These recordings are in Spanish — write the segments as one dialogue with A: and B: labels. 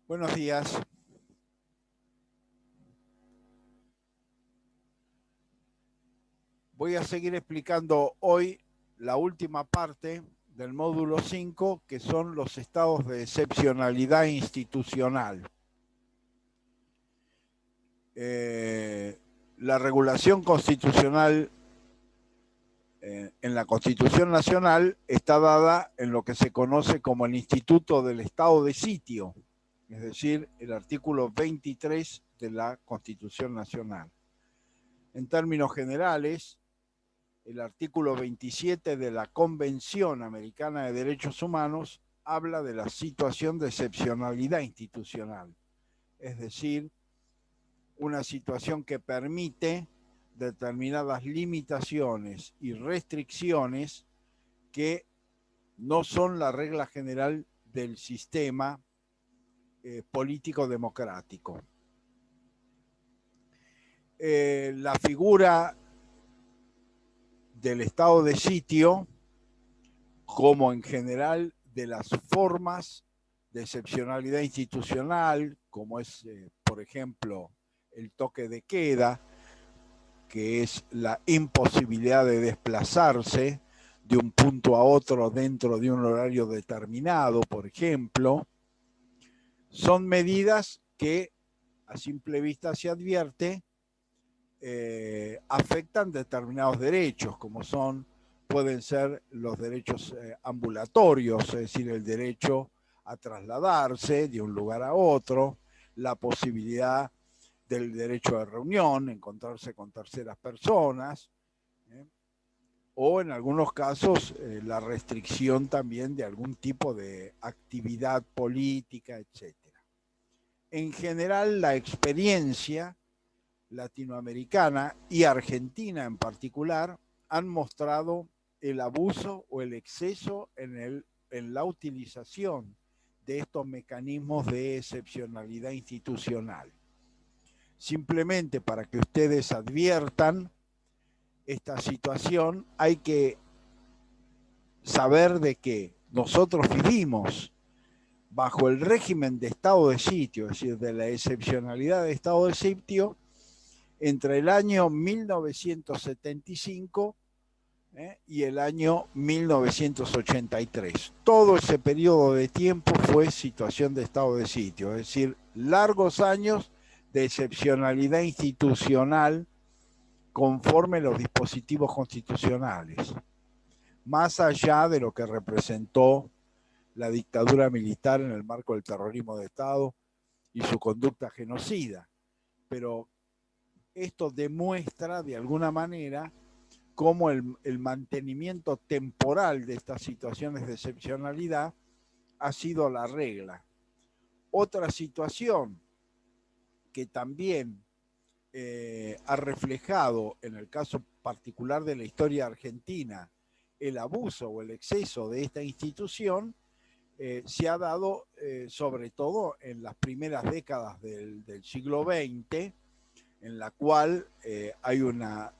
A: Buenos días. Voy a seguir explicando hoy la última parte del módulo 5, que son los estados de excepcionalidad institucional. La regulación constitucional en la Constitución Nacional está dada en lo que se conoce como el Instituto del Estado de Sitio, es decir, el artículo 23 de la Constitución Nacional. En términos generales, el artículo 27 de la Convención Americana de Derechos Humanos habla de la situación de excepcionalidad institucional, es decir, una situación que permite determinadas limitaciones y restricciones que no son la regla general del sistema político democrático. La figura del estado de sitio, como en general de las formas de excepcionalidad institucional, como es, por ejemplo, el toque de queda, que es la imposibilidad de desplazarse de un punto a otro dentro de un horario determinado, por ejemplo, son medidas que a simple vista se advierte afectan determinados derechos, como pueden ser los derechos ambulatorios, es decir, el derecho a trasladarse de un lugar a otro, la posibilidad del derecho de reunión, encontrarse con terceras personas, o en algunos casos la restricción también de algún tipo de actividad política, etc. En general, la experiencia latinoamericana y Argentina en particular han mostrado el abuso o el exceso en la utilización de estos mecanismos de excepcionalidad institucional. Simplemente para que ustedes adviertan esta situación, hay que saber de que nosotros vivimos bajo el régimen de estado de sitio, es decir, de la excepcionalidad de estado de sitio, entre el año 1975 y el año 1983. Todo ese periodo de tiempo fue situación de estado de sitio, es decir, largos años de excepcionalidad institucional conforme los dispositivos constitucionales, más allá de lo que representó la dictadura militar en el marco del terrorismo de Estado y su conducta genocida. Pero esto demuestra de alguna manera cómo el mantenimiento temporal de estas situaciones de excepcionalidad ha sido la regla. Otra situación que también ha reflejado en el caso particular de la historia argentina el abuso o el exceso de esta institución se ha dado sobre todo en las primeras décadas del siglo XX, en la cual hay una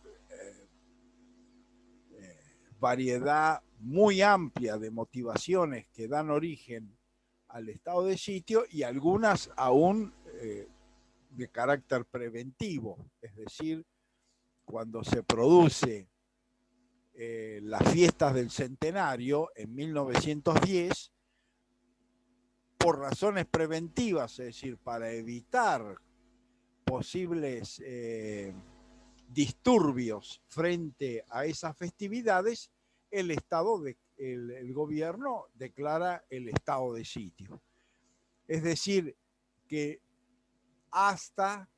A: variedad muy amplia de motivaciones que dan origen al estado de sitio y algunas aún de carácter preventivo, es decir, cuando se produce las fiestas del centenario en 1910, por razones preventivas, es decir, para evitar posibles disturbios frente a esas festividades, el gobierno declara el estado de sitio. Es decir, que hasta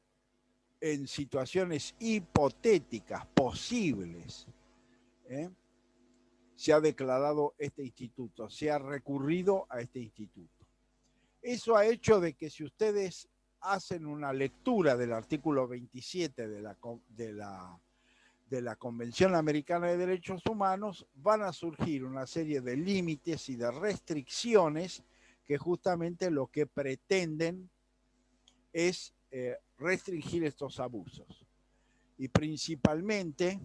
A: en situaciones hipotéticas posibles, se ha declarado este instituto, se ha recurrido a este instituto. Eso ha hecho de que si ustedes hacen una lectura del artículo 27 de la Convención Americana de Derechos Humanos, van a surgir una serie de límites y de restricciones que justamente lo que pretenden es restringir estos abusos. Y principalmente,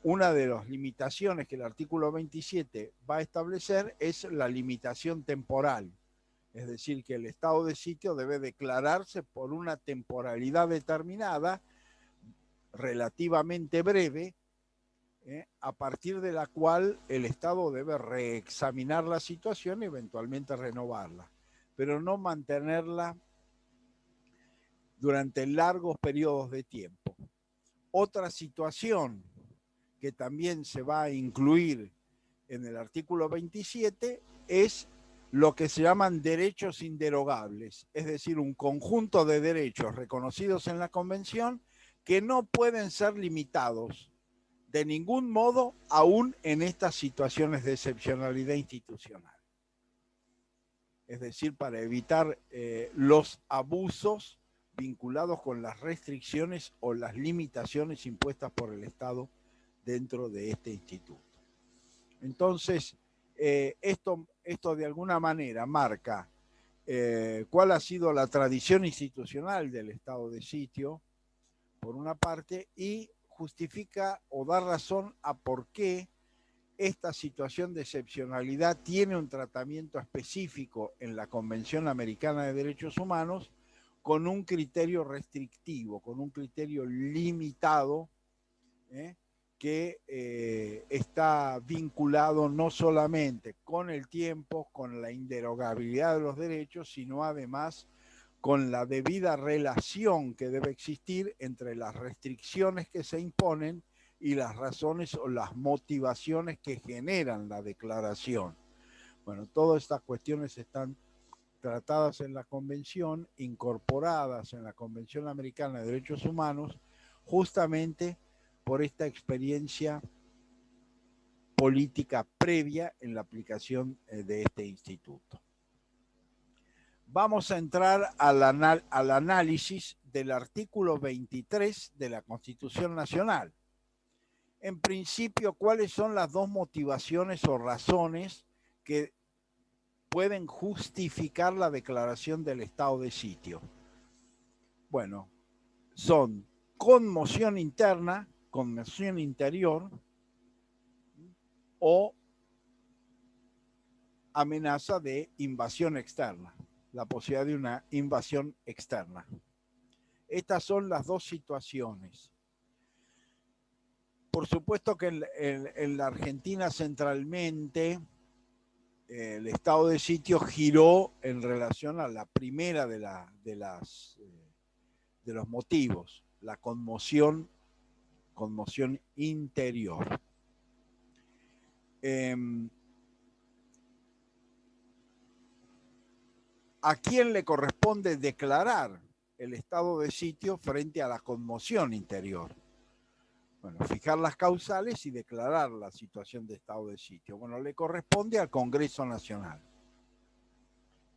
A: una de las limitaciones que el artículo 27 va a establecer es la limitación temporal. Es decir, que el estado de sitio debe declararse por una temporalidad determinada, relativamente breve, a partir de la cual el Estado debe reexaminar la situación y eventualmente renovarla, pero no mantenerla durante largos periodos de tiempo. Otra situación que también se va a incluir en el artículo 27 es lo que se llaman derechos inderogables, es decir, un conjunto de derechos reconocidos en la Convención que no pueden ser limitados de ningún modo, aún en estas situaciones de excepcionalidad institucional. Es decir, para evitar los abusos vinculados con las restricciones o las limitaciones impuestas por el Estado dentro de este instituto. Entonces, esto de alguna manera marca cuál ha sido la tradición institucional del estado de sitio, por una parte, y justifica o da razón a por qué esta situación de excepcionalidad tiene un tratamiento específico en la Convención Americana de Derechos Humanos con un criterio restrictivo, con un criterio limitado, que está vinculado no solamente con el tiempo, con la inderogabilidad de los derechos, sino además con la debida relación que debe existir entre las restricciones que se imponen y las razones o las motivaciones que generan la declaración. Bueno, todas estas cuestiones están tratadas en la Convención, incorporadas en la Convención Americana de Derechos Humanos, justamente por esta experiencia política previa en la aplicación de este instituto. Vamos a entrar al análisis del artículo 23 de la Constitución Nacional. En principio, ¿cuáles son las dos motivaciones o razones que pueden justificar la declaración del estado de sitio? Bueno, son conmoción interna, conmoción interior o amenaza de invasión externa, la posibilidad de una invasión externa. Estas son las dos situaciones. Por supuesto que en la Argentina centralmente el estado de sitio giró en relación a la primera de los motivos, la conmoción interior. ¿A quién le corresponde declarar el estado de sitio frente a la conmoción interior? Bueno, fijar las causales y declarar la situación de estado de sitio. Bueno, le corresponde al Congreso Nacional.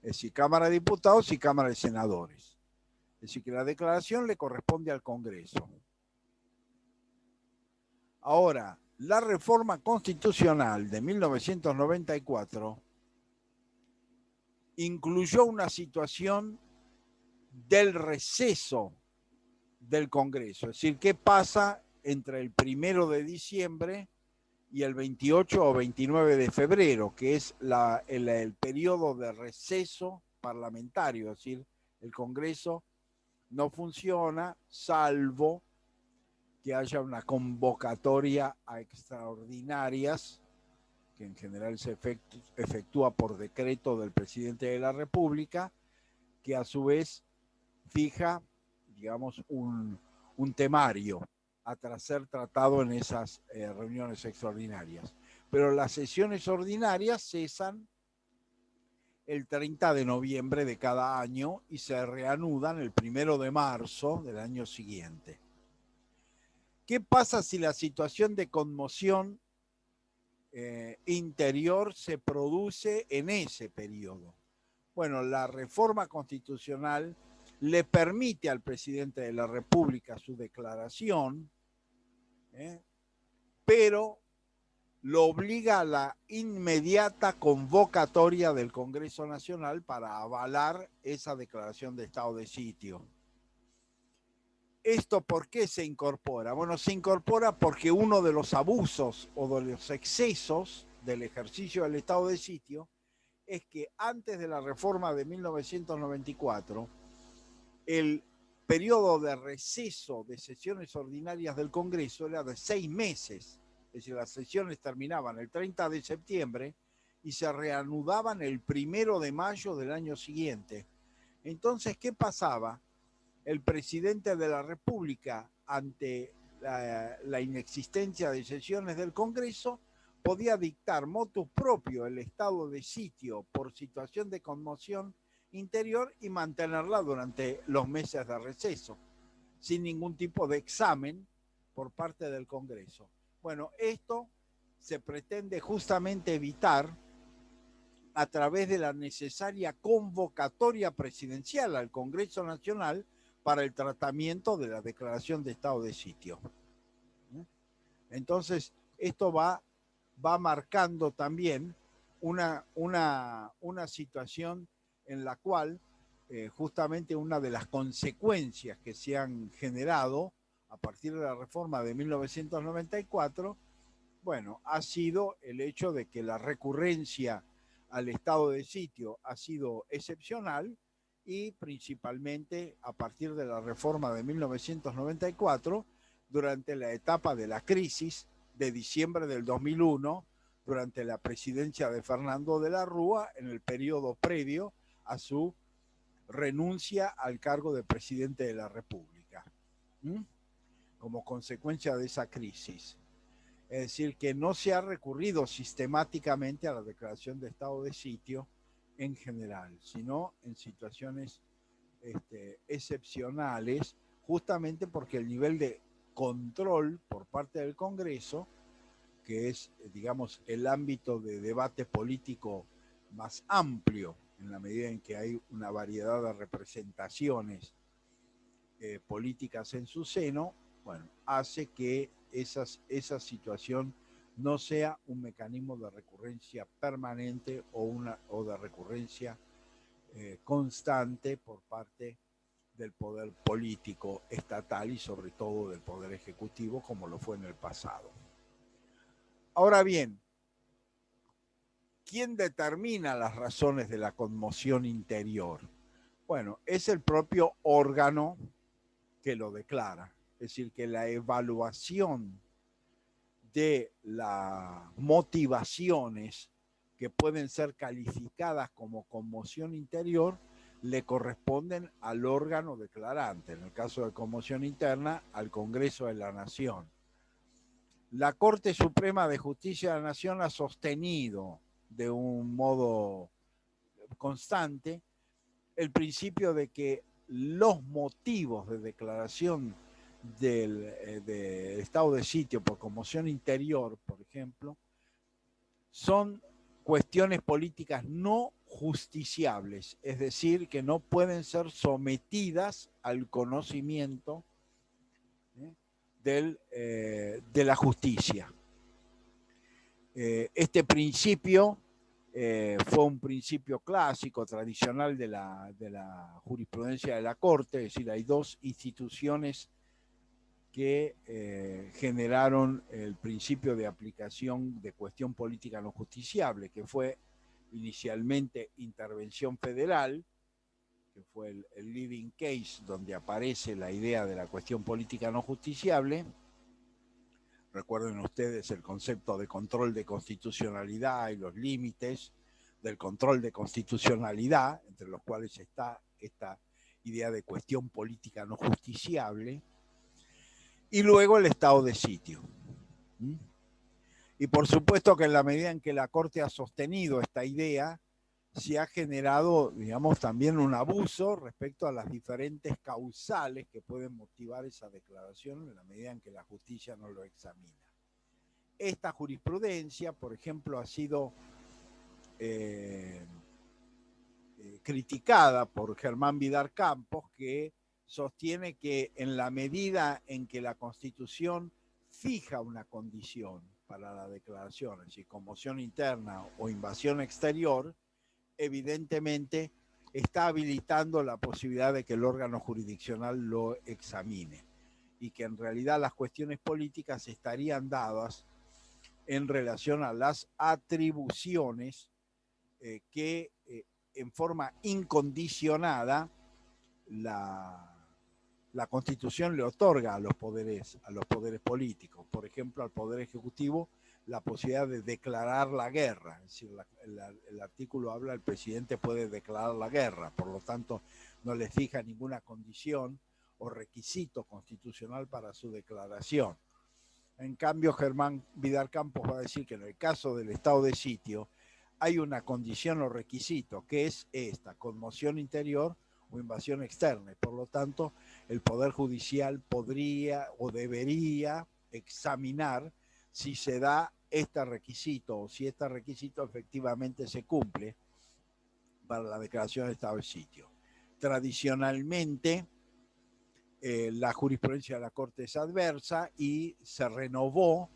A: Es decir, Cámara de Diputados y Cámara de Senadores. Es decir, que la declaración le corresponde al Congreso. Ahora, la reforma constitucional de 1994 incluyó una situación del receso del Congreso. Es decir, ¿qué pasa entre el 1 de diciembre y el 28 o 29 de febrero, que es el periodo de receso parlamentario? Es decir, el Congreso no funciona salvo que haya una convocatoria a extraordinarias, que en general se efectúa por decreto del presidente de la República, que a su vez fija, digamos, un temario a ser tratado en esas reuniones extraordinarias. Pero las sesiones ordinarias cesan el 30 de noviembre de cada año y se reanudan el 1 de marzo del año siguiente. ¿Qué pasa si la situación de conmoción interior se produce en ese periodo? Bueno, la reforma constitucional le permite al presidente de la República su declaración, pero lo obliga a la inmediata convocatoria del Congreso Nacional para avalar esa declaración de estado de sitio. ¿Esto por qué se incorpora? Bueno, se incorpora porque uno de los abusos o de los excesos del ejercicio del estado de sitio es que antes de la reforma de 1994, el periodo de receso de sesiones ordinarias del Congreso era de 6 meses. Es decir, las sesiones terminaban el 30 de septiembre y se reanudaban el 1 de mayo del año siguiente. Entonces, ¿qué pasaba? El presidente de la República, ante la inexistencia de sesiones del Congreso, podía dictar motu propio el estado de sitio por situación de conmoción interior y mantenerla durante los meses de receso, sin ningún tipo de examen por parte del Congreso. Bueno, esto se pretende justamente evitar a través de la necesaria convocatoria presidencial al Congreso Nacional para el tratamiento de la declaración de estado de sitio. Entonces, esto va marcando también una situación en la cual justamente una de las consecuencias que se han generado a partir de la reforma de 1994, bueno, ha sido el hecho de que la recurrencia al estado de sitio ha sido excepcional y principalmente a partir de la reforma de 1994, durante la etapa de la crisis de diciembre del 2001, durante la presidencia de Fernando de la Rúa, en el periodo previo a su renuncia al cargo de presidente de la República, como consecuencia de esa crisis. Es decir, que no se ha recurrido sistemáticamente a la declaración de estado de sitio en general, sino en situaciones excepcionales, justamente porque el nivel de control por parte del Congreso, que es, digamos, el ámbito de debate político más amplio, en la medida en que hay una variedad de representaciones políticas en su seno, bueno, hace que esa situación no sea un mecanismo de recurrencia permanente o de recurrencia constante por parte del poder político estatal y sobre todo del poder ejecutivo, como lo fue en el pasado. Ahora bien, ¿quién determina las razones de la conmoción interior? Bueno, es el propio órgano que lo declara. Es decir, que la evaluación de las motivaciones que pueden ser calificadas como conmoción interior le corresponden al órgano declarante, en el caso de conmoción interna, al Congreso de la Nación. La Corte Suprema de Justicia de la Nación ha sostenido de un modo constante el principio de que los motivos de declaración del estado de sitio por conmoción interior, por ejemplo, son cuestiones políticas no justiciables, es decir, que no pueden ser sometidas al conocimiento de la justicia. Este principio fue un principio clásico, tradicional de la jurisprudencia de la Corte, es decir, hay dos instituciones que generaron el principio de aplicación de cuestión política no justiciable, que fue inicialmente intervención federal, que fue el leading case donde aparece la idea de la cuestión política no justiciable. Recuerden ustedes el concepto de control de constitucionalidad y los límites del control de constitucionalidad, entre los cuales está esta idea de cuestión política no justiciable, y luego el estado de sitio. Y por supuesto que en la medida en que la Corte ha sostenido esta idea, se ha generado, digamos, también un abuso respecto a las diferentes causales que pueden motivar esa declaración en la medida en que la justicia no lo examina. Esta jurisprudencia, por ejemplo, ha sido criticada por Germán Vidal Campos, que sostiene que en la medida en que la Constitución fija una condición para la declaración, es decir, conmoción interna o invasión exterior, evidentemente está habilitando la posibilidad de que el órgano jurisdiccional lo examine y que en realidad las cuestiones políticas estarían dadas en relación a las atribuciones que en forma incondicionada la Constitución le otorga a los poderes políticos, por ejemplo, al Poder Ejecutivo, la posibilidad de declarar la guerra. Es decir, el artículo habla, el presidente puede declarar la guerra, por lo tanto, no le fija ninguna condición o requisito constitucional para su declaración. En cambio, Germán Vidal Campos va a decir que en el caso del estado de sitio hay una condición o requisito, que es esta: conmoción interior o invasión externa. Y por lo tanto, el Poder Judicial podría o debería examinar si se da este requisito o si este requisito efectivamente se cumple para la declaración de estado de sitio. Tradicionalmente, la jurisprudencia de la Corte es adversa y se renovó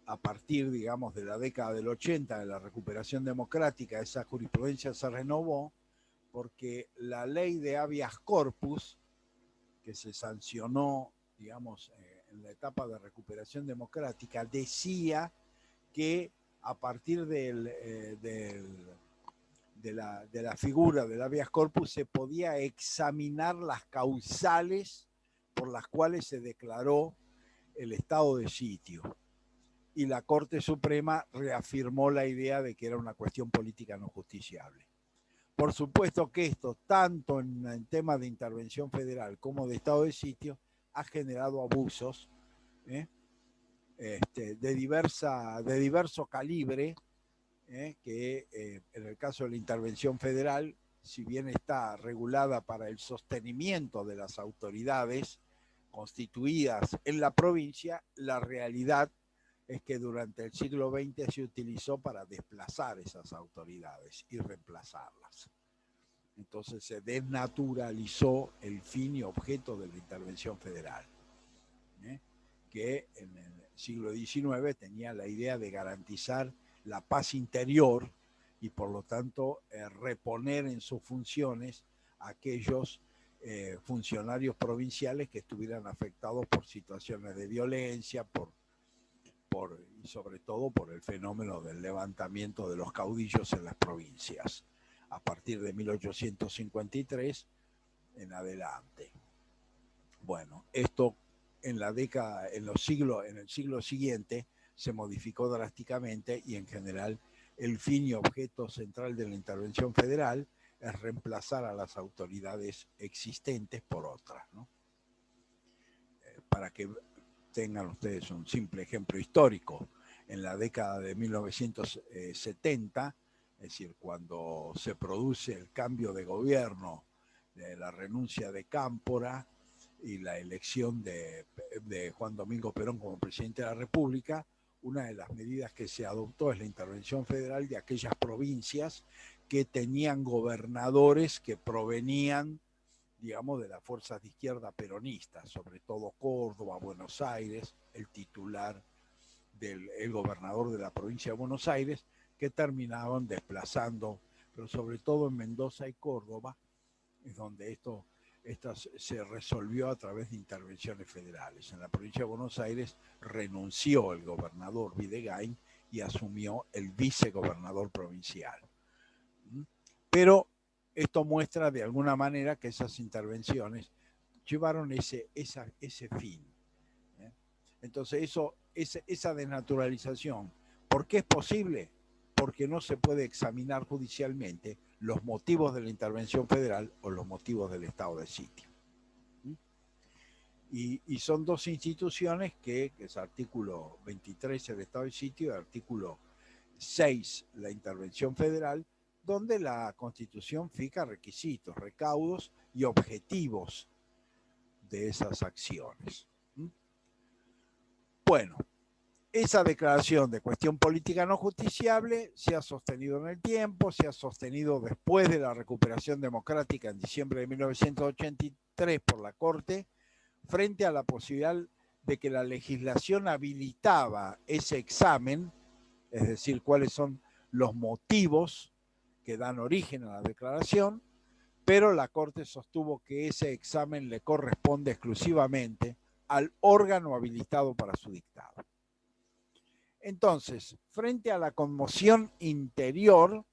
A: a partir, digamos, de la década del 80, de la recuperación democrática. Esa jurisprudencia se renovó porque la ley de habeas corpus, que se sancionó, digamos, en la etapa de recuperación democrática, decía que a partir de la figura del habeas corpus se podía examinar las causales por las cuales se declaró el estado de sitio. Y la Corte Suprema reafirmó la idea de que era una cuestión política no justiciable. Por supuesto que esto, tanto en tema de intervención federal como de estado de sitio, ha generado abusos de diverso calibre, que en el caso de la intervención federal, si bien está regulada para el sostenimiento de las autoridades constituidas en la provincia, la realidad es que durante el siglo XX se utilizó para desplazar esas autoridades y reemplazarlas. Entonces se desnaturalizó el fin y objeto de la intervención federal, que en el siglo XIX tenía la idea de garantizar la paz interior y por lo tanto reponer en sus funciones a aquellos funcionarios provinciales que estuvieran afectados por situaciones de violencia, y sobre todo por el fenómeno del levantamiento de los caudillos en las provincias, a partir de 1853 en adelante. Bueno, esto en el siglo siguiente se modificó drásticamente y en general el fin y objeto central de la intervención federal es reemplazar a las autoridades existentes por otras, ¿no? Para que tengan ustedes un simple ejemplo histórico, en la década de 1970, es decir, cuando se produce el cambio de gobierno, de la renuncia de Cámpora y la elección de Juan Domingo Perón como presidente de la República, una de las medidas que se adoptó es la intervención federal de aquellas provincias que tenían gobernadores que provenían, digamos, de las fuerzas de izquierda peronistas, sobre todo Córdoba, Buenos Aires, el titular el gobernador de la provincia de Buenos Aires, que terminaban desplazando, pero sobre todo en Mendoza y Córdoba, es donde esto se resolvió a través de intervenciones federales. En la provincia de Buenos Aires renunció el gobernador Videgain y asumió el vicegobernador provincial. Pero esto muestra de alguna manera que esas intervenciones llevaron ese fin. Entonces esa desnaturalización, ¿por qué es posible? Porque no se puede examinar judicialmente los motivos de la intervención federal o los motivos del estado de sitio. Y son dos instituciones que es artículo 23 el estado de sitio y artículo 6 la intervención federal, donde la Constitución fija requisitos, recaudos y objetivos de esas acciones. Bueno, esa declaración de cuestión política no justiciable se ha sostenido en el tiempo, se ha sostenido después de la recuperación democrática en diciembre de 1983 por la Corte, frente a la posibilidad de que la legislación habilitaba ese examen, es decir, cuáles son los motivos que dan origen a la declaración, pero la Corte sostuvo que ese examen le corresponde exclusivamente al órgano habilitado para su dictado. Entonces, frente a la conmoción interior,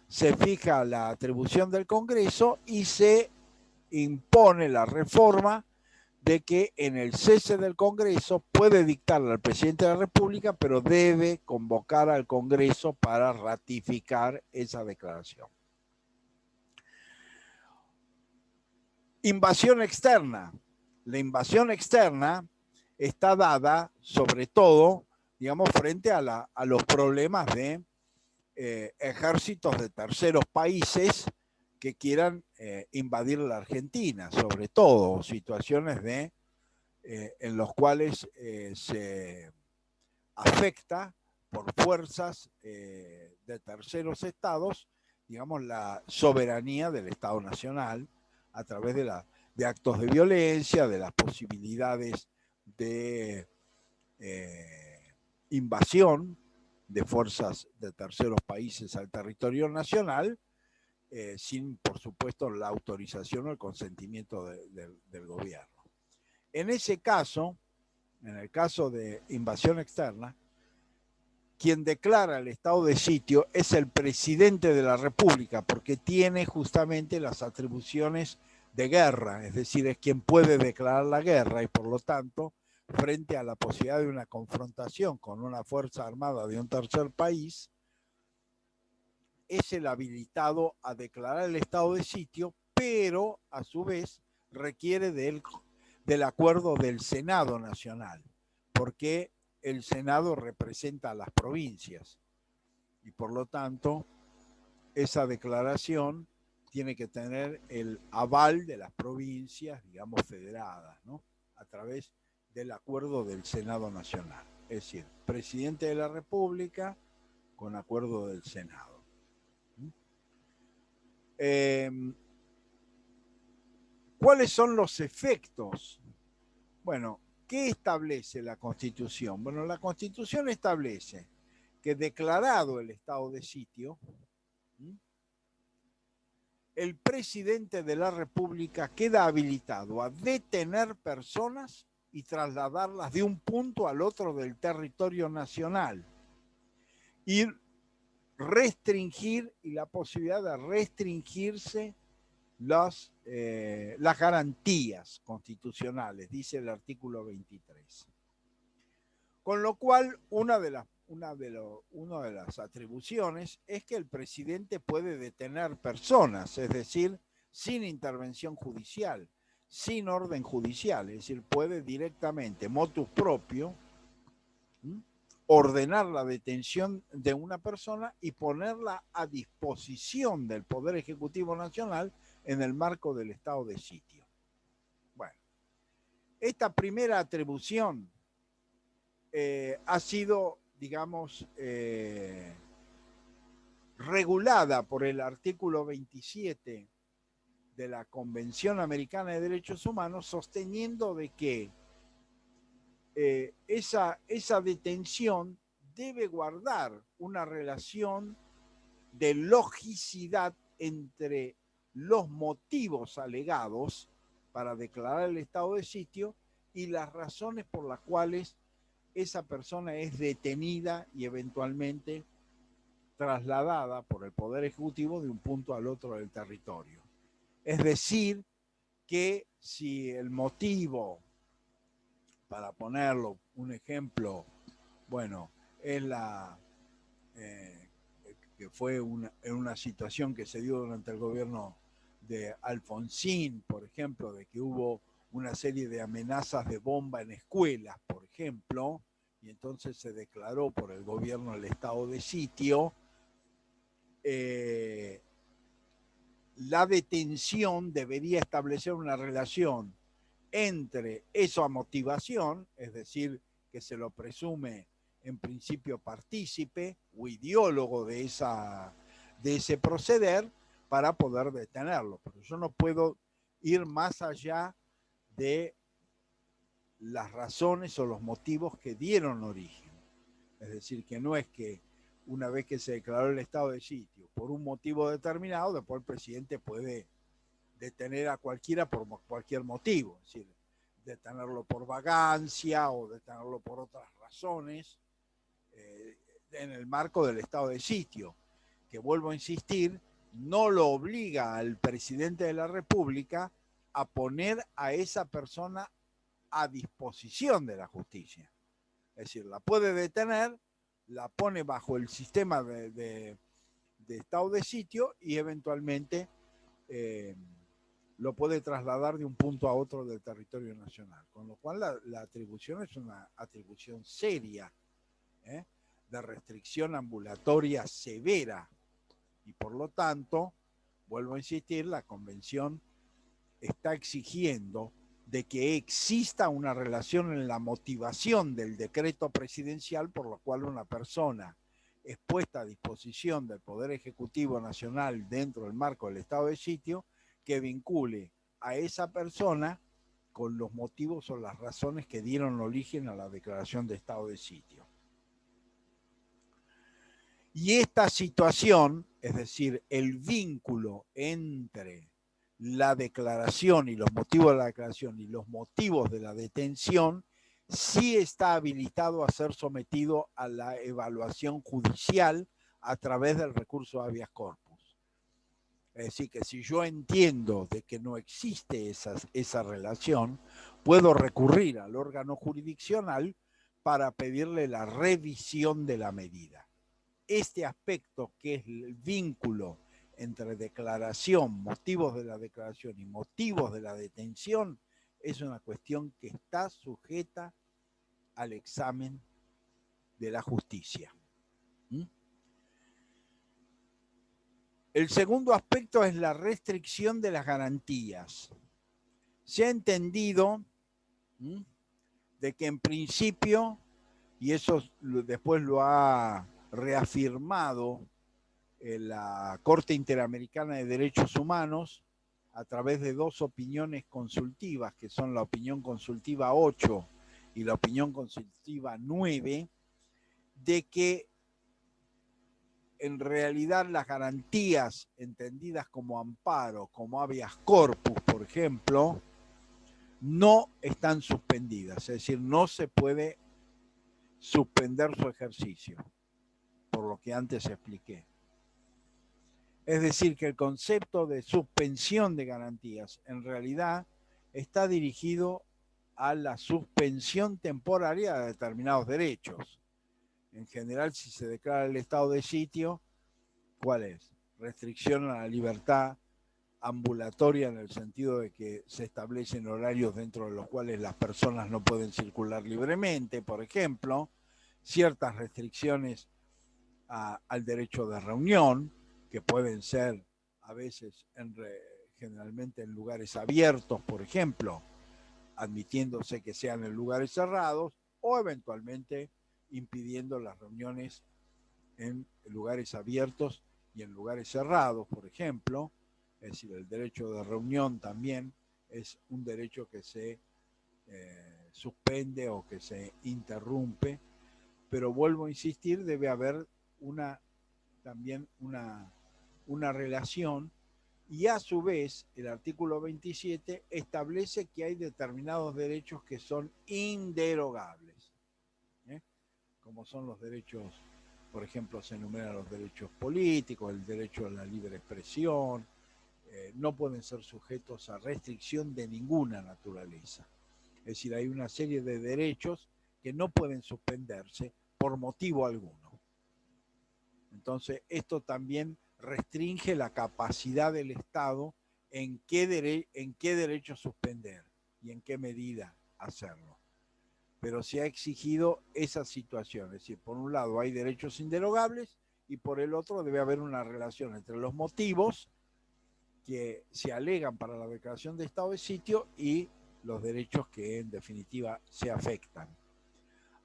A: se fija la atribución del Congreso y se impone la reforma de que en el cese del Congreso puede dictarle al presidente de la República, pero debe convocar al Congreso para ratificar esa declaración. Invasión externa. La invasión externa está dada sobre todo, digamos, frente a los problemas de ejércitos de terceros países que quieran invadir la Argentina, sobre todo situaciones en los cuales se afecta por fuerzas de terceros estados, digamos, la soberanía del Estado Nacional a través de actos de violencia, de las posibilidades de invasión de fuerzas de terceros países al territorio nacional, sin, por supuesto, la autorización o el consentimiento del gobierno. En ese caso, en el caso de invasión externa, quien declara el estado de sitio es el presidente de la República, porque tiene justamente las atribuciones de guerra, es decir, es quien puede declarar la guerra y por lo tanto, frente a la posibilidad de una confrontación con una fuerza armada de un tercer país, es el habilitado a declarar el estado de sitio, pero a su vez requiere del acuerdo del Senado Nacional, porque el Senado representa a las provincias y por lo tanto esa declaración tiene que tener el aval de las provincias, digamos, federadas, ¿no? A través del acuerdo del Senado Nacional. Es decir, presidente de la República con acuerdo del Senado. ¿Cuáles son los efectos? Bueno, ¿qué establece la Constitución? Bueno, la Constitución establece que declarado el estado de sitio, el presidente de la República queda habilitado a detener personas y trasladarlas de un punto al otro del territorio nacional y restringir, y la posibilidad de restringirse las garantías constitucionales, dice el artículo 23. Con lo cual, una de las atribuciones es que el presidente puede detener personas, es decir, sin intervención judicial, sin orden judicial, es decir, puede directamente, motus propio, ordenar la detención de una persona y ponerla a disposición del Poder Ejecutivo Nacional en el marco del estado de sitio. Bueno, esta primera atribución ha sido, digamos, regulada por el artículo 27 de la Convención Americana de Derechos Humanos, sosteniendo de que esa detención debe guardar una relación de logicidad entre los motivos alegados para declarar el estado de sitio y las razones por las cuales esa persona es detenida y eventualmente trasladada por el Poder Ejecutivo de un punto al otro del territorio. Es decir, que si el motivo, para ponerlo un ejemplo, bueno, es que fue una situación que se dio durante el gobierno de Alfonsín, por ejemplo, de que hubo una serie de amenazas de bomba en escuelas, por ejemplo, y entonces se declaró por el gobierno el estado de sitio, la detención debería establecer una relación entre esa motivación, es decir, que se lo presume en principio partícipe o ideólogo de ese proceder para poder detenerlo. Pero yo no puedo ir más allá de las razones o los motivos que dieron origen. Es decir, que no es que una vez que se declaró el estado de sitio por un motivo determinado, después el presidente puede detener a cualquiera por cualquier motivo. Es decir, detenerlo por vagancia o detenerlo por otras razones, en el marco del estado de sitio, que vuelvo a insistir, no lo obliga al presidente de la República a poner a esa persona a disposición de la justicia. Es decir, la puede detener, la pone bajo el sistema de estado de sitio y eventualmente lo puede trasladar de un punto a otro del territorio nacional. Con lo cual la atribución es una atribución seria, de restricción ambulatoria severa. Y por lo tanto, vuelvo a insistir, la Convención está exigiendo de que exista una relación en la motivación del decreto presidencial por lo cual una persona es puesta a disposición del Poder Ejecutivo Nacional dentro del marco del estado de sitio, que vincule a esa persona con los motivos o las razones que dieron origen a la declaración de estado de sitio. Y esta situación, es decir, el vínculo entre la declaración y los motivos de la declaración y los motivos de la detención, sí está habilitado a ser sometido a la evaluación judicial a través del recurso habeas corpus. Es decir, que si yo entiendo de que no existe esa relación, puedo recurrir al órgano jurisdiccional para pedirle la revisión de la medida. Este aspecto, que es el vínculo entre declaración, motivos de la declaración y motivos de la detención, es una cuestión que está sujeta al examen de la justicia. El segundo aspecto es la restricción de las garantías. Se ha entendido de que en principio, y eso después lo ha reafirmado la Corte Interamericana de Derechos Humanos a través de dos opiniones consultivas, que son la opinión consultiva 8 y la opinión consultiva 9, de que en realidad las garantías entendidas como amparo, como habeas corpus, por ejemplo, no están suspendidas, es decir, no se puede suspender su ejercicio, por lo que antes expliqué. Es decir, que el concepto de suspensión de garantías en realidad está dirigido a la suspensión temporaria de determinados derechos. En general, si se declara el estado de sitio, ¿cuál es? Restricción a la libertad ambulatoria, en el sentido de que se establecen horarios dentro de los cuales las personas no pueden circular libremente, por ejemplo, ciertas restricciones al derecho de reunión, que pueden ser a veces generalmente en lugares abiertos, por ejemplo, admitiéndose que sean en lugares cerrados, o eventualmente impidiendo las reuniones en lugares abiertos y en lugares cerrados, por ejemplo. Es decir, el derecho de reunión también es un derecho que se suspende o que se interrumpe, pero vuelvo a insistir, debe haber también una relación, y a su vez el artículo 27 establece que hay determinados derechos que son inderogables, como son los derechos, por ejemplo, se enumeran los derechos políticos, el derecho a la libre expresión, no pueden ser sujetos a restricción de ninguna naturaleza. Es decir, hay una serie de derechos que no pueden suspenderse por motivo alguno. Entonces, esto también restringe la capacidad del Estado en qué derecho suspender y en qué medida hacerlo. Pero se ha exigido esa situación, es decir, por un lado hay derechos inderogables y por el otro debe haber una relación entre los motivos que se alegan para la declaración de estado de sitio y los derechos que en definitiva se afectan.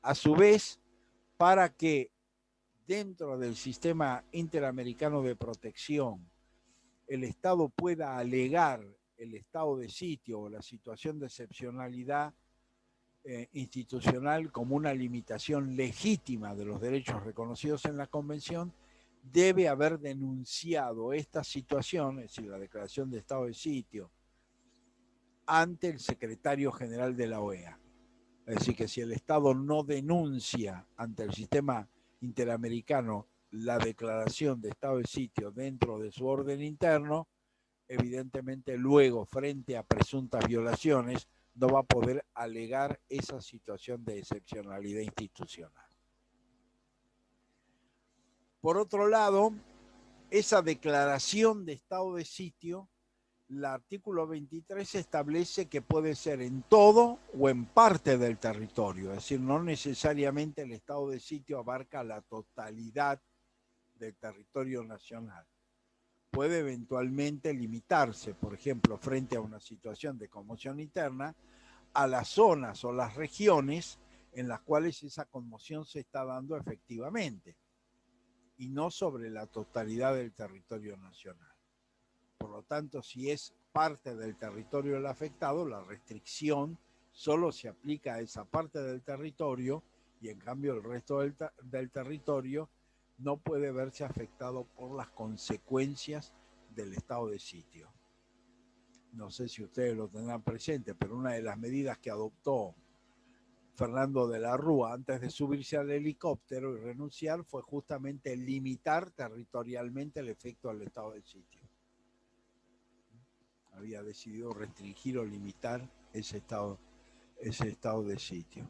A: A su vez, para que dentro del sistema interamericano de protección el Estado pueda alegar el estado de sitio o la situación de excepcionalidad institucional como una limitación legítima de los derechos reconocidos en la Convención, debe haber denunciado esta situación, es decir, la declaración de estado de sitio, ante el secretario general de la OEA. Es decir, que si el Estado no denuncia ante el sistema interamericano la declaración de estado de sitio dentro de su orden interno, evidentemente luego, frente a presuntas violaciones, no va a poder alegar esa situación de excepcionalidad institucional. Por otro lado, esa declaración de estado de sitio, el artículo 23 establece que puede ser en todo o en parte del territorio, es decir, no necesariamente el estado de sitio abarca la totalidad del territorio nacional. Puede eventualmente limitarse, por ejemplo, frente a una situación de conmoción interna, a las zonas o las regiones en las cuales esa conmoción se está dando efectivamente, y no sobre la totalidad del territorio nacional. Por lo tanto, si es parte del territorio del afectado, la restricción solo se aplica a esa parte del territorio y en cambio el resto del territorio no puede verse afectado por las consecuencias del estado de sitio. No sé si ustedes lo tendrán presente, pero una de las medidas que adoptó Fernando de la Rúa antes de subirse al helicóptero y renunciar fue justamente limitar territorialmente el efecto del estado de sitio. Había decidido restringir o limitar ese estado de sitio.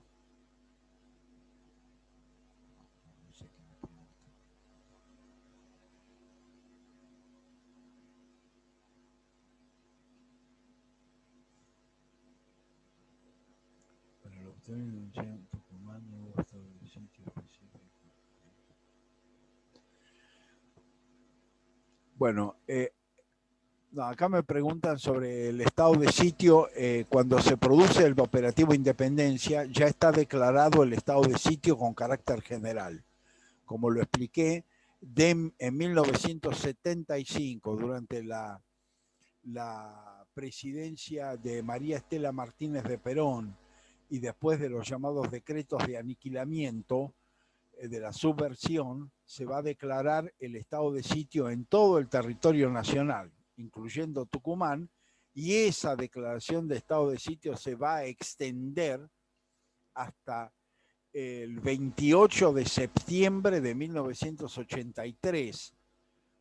A: Para el obtener en Tucumán no hubo estado de sitio específico. Bueno, no, acá me preguntan sobre el estado de sitio. Cuando se produce el operativo Independencia, ya está declarado el estado de sitio con carácter general. Como lo expliqué, en 1975, durante la presidencia de María Estela Martínez de Perón y después de los llamados decretos de aniquilamiento, de la subversión, se va a declarar el estado de sitio en todo el territorio nacional, incluyendo Tucumán, y esa declaración de estado de sitio se va a extender hasta el 28 de septiembre de 1983.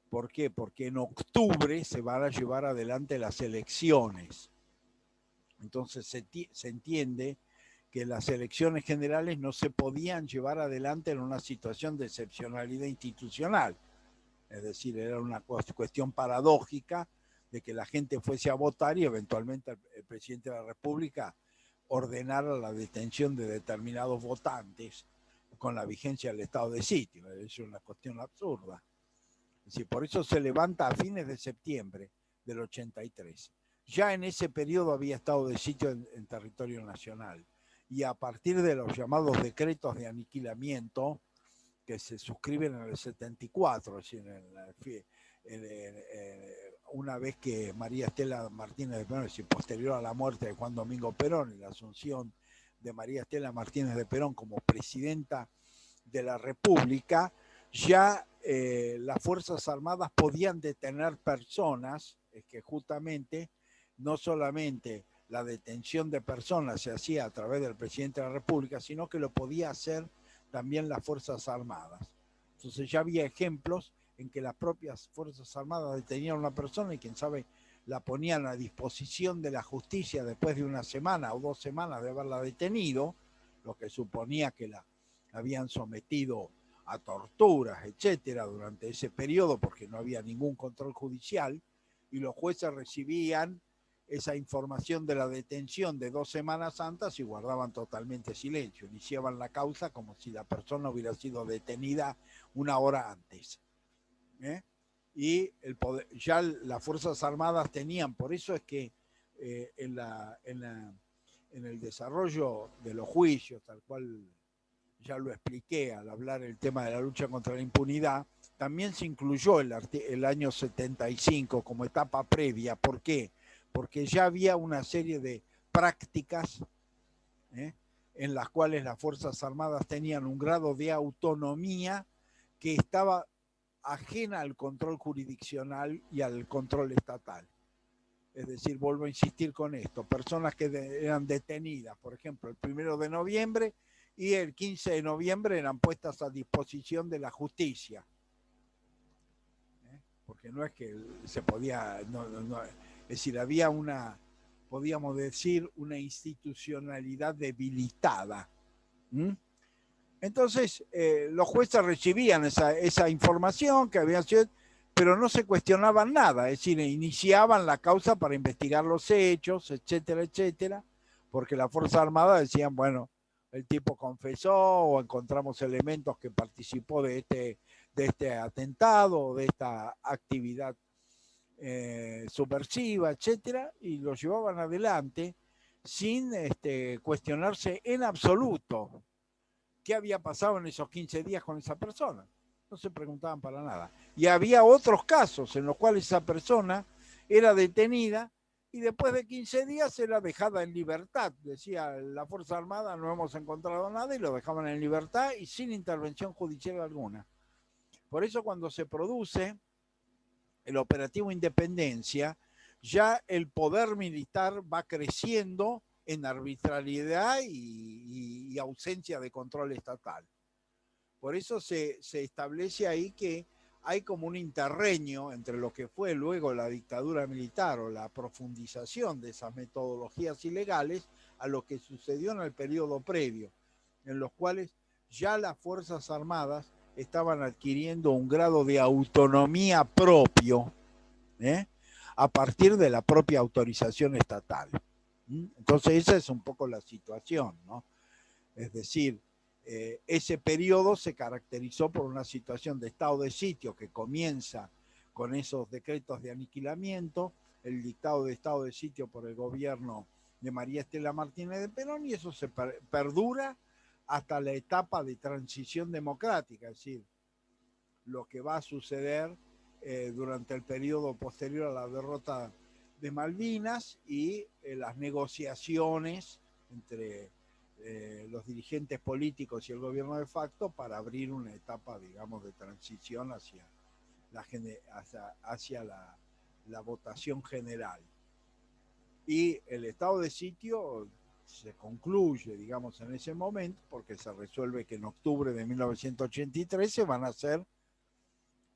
A: ¿Por qué? Porque en octubre se van a llevar adelante las elecciones. Entonces se entiende que las elecciones generales no se podían llevar adelante en una situación de excepcionalidad institucional. Es decir, era una cuestión paradójica de que la gente fuese a votar y eventualmente el presidente de la República ordenara la detención de determinados votantes con la vigencia del estado de sitio. Es una cuestión absurda. Es decir, por eso se levanta a fines de septiembre del 83. Ya en ese periodo había estado de sitio en territorio nacional. Y a partir de los llamados decretos de aniquilamiento que se suscriben en el 74, es decir, una vez que María Estela Martínez de Perón, es decir, posterior a la muerte de Juan Domingo Perón y la asunción de María Estela Martínez de Perón como presidenta de la República, ya las Fuerzas Armadas podían detener personas, es que justamente no solamente la detención de personas se hacía a través del presidente de la República, sino que lo podía hacer también las Fuerzas Armadas. Entonces ya había ejemplos en que las propias Fuerzas Armadas detenían a una persona y quién sabe la ponían a disposición de la justicia después de una semana o 2 semanas de haberla detenido, lo que suponía que la habían sometido a torturas, etcétera, durante ese periodo porque no había ningún control judicial y los jueces recibían esa información de la detención de 2 semanas antes y guardaban totalmente silencio, iniciaban la causa como si la persona hubiera sido detenida 1 hora antes. Y el poder, ya las Fuerzas Armadas tenían, por eso es que en el desarrollo de los juicios, tal cual ya lo expliqué al hablar el tema de la lucha contra la impunidad, también se incluyó el año 75 como etapa previa. ¿Por qué? Porque ya había una serie de prácticas en las cuales las Fuerzas Armadas tenían un grado de autonomía que estaba ajena al control jurisdiccional y al control estatal. Es decir, vuelvo a insistir con esto, personas que eran detenidas, por ejemplo, el 1 de noviembre y el 15 de noviembre eran puestas a disposición de la justicia. Porque no es que se podía, es decir, había una, podríamos decir, una institucionalidad debilitada. Entonces, los jueces recibían esa información que había sido, pero no se cuestionaban nada, es decir, iniciaban la causa para investigar los hechos, etcétera, etcétera, porque la Fuerza Armada decían, bueno, el tipo confesó o encontramos elementos que participó de este atentado, de esta actividad subversiva, etcétera, y lo llevaban adelante sin cuestionarse en absoluto qué había pasado en esos 15 días con esa persona. No se preguntaban para nada. Y había otros casos en los cuales esa persona era detenida y después de 15 días era dejada en libertad. Decía la Fuerza Armada, no hemos encontrado nada, y lo dejaban en libertad y sin intervención judicial alguna. Por eso cuando se produce el operativo Independencia, ya el poder militar va creciendo en arbitrariedad y ausencia de control estatal. Por eso se establece ahí que hay como un interreño entre lo que fue luego la dictadura militar o la profundización de esas metodologías ilegales a lo que sucedió en el periodo previo, en los cuales ya las Fuerzas Armadas estaban adquiriendo un grado de autonomía propio, a partir de la propia autorización estatal. Entonces esa es un poco la situación, ¿no? Es decir, ese periodo se caracterizó por una situación de estado de sitio que comienza con esos decretos de aniquilamiento, el dictado de estado de sitio por el gobierno de María Estela Martínez de Perón, y eso se perdura hasta la etapa de transición democrática, es decir, lo que va a suceder durante el periodo posterior a la derrota de Malvinas y las negociaciones entre los dirigentes políticos y el gobierno de facto para abrir una etapa, digamos, de transición hacia la votación general. Y el estado de sitio se concluye, digamos, en ese momento, porque se resuelve que en octubre de 1983 se van a hacer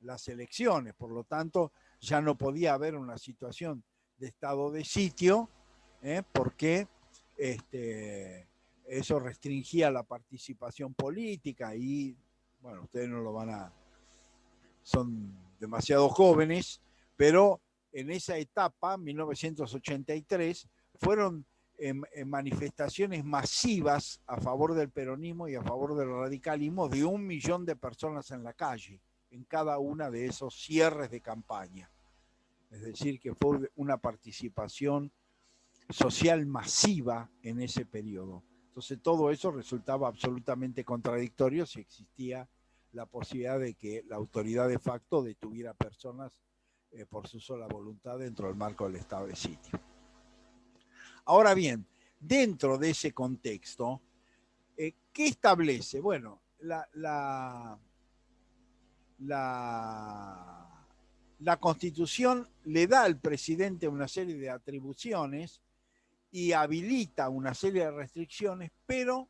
A: las elecciones, por lo tanto ya no podía haber una situación de estado de sitio, porque eso restringía la participación política y, bueno, ustedes no lo van a, son demasiado jóvenes, pero en esa etapa, 1983, fueron manifestaciones masivas a favor del peronismo y a favor del radicalismo de 1 millón de personas en la calle, en cada una de esos cierres de campaña. Es decir, que fue una participación social masiva en ese periodo. Entonces todo eso resultaba absolutamente contradictorio si existía la posibilidad de que la autoridad de facto detuviera personas por su sola voluntad dentro del marco del estado de sitio. Ahora bien, dentro de ese contexto, ¿qué establece? Bueno, la Constitución le da al presidente una serie de atribuciones y habilita una serie de restricciones, pero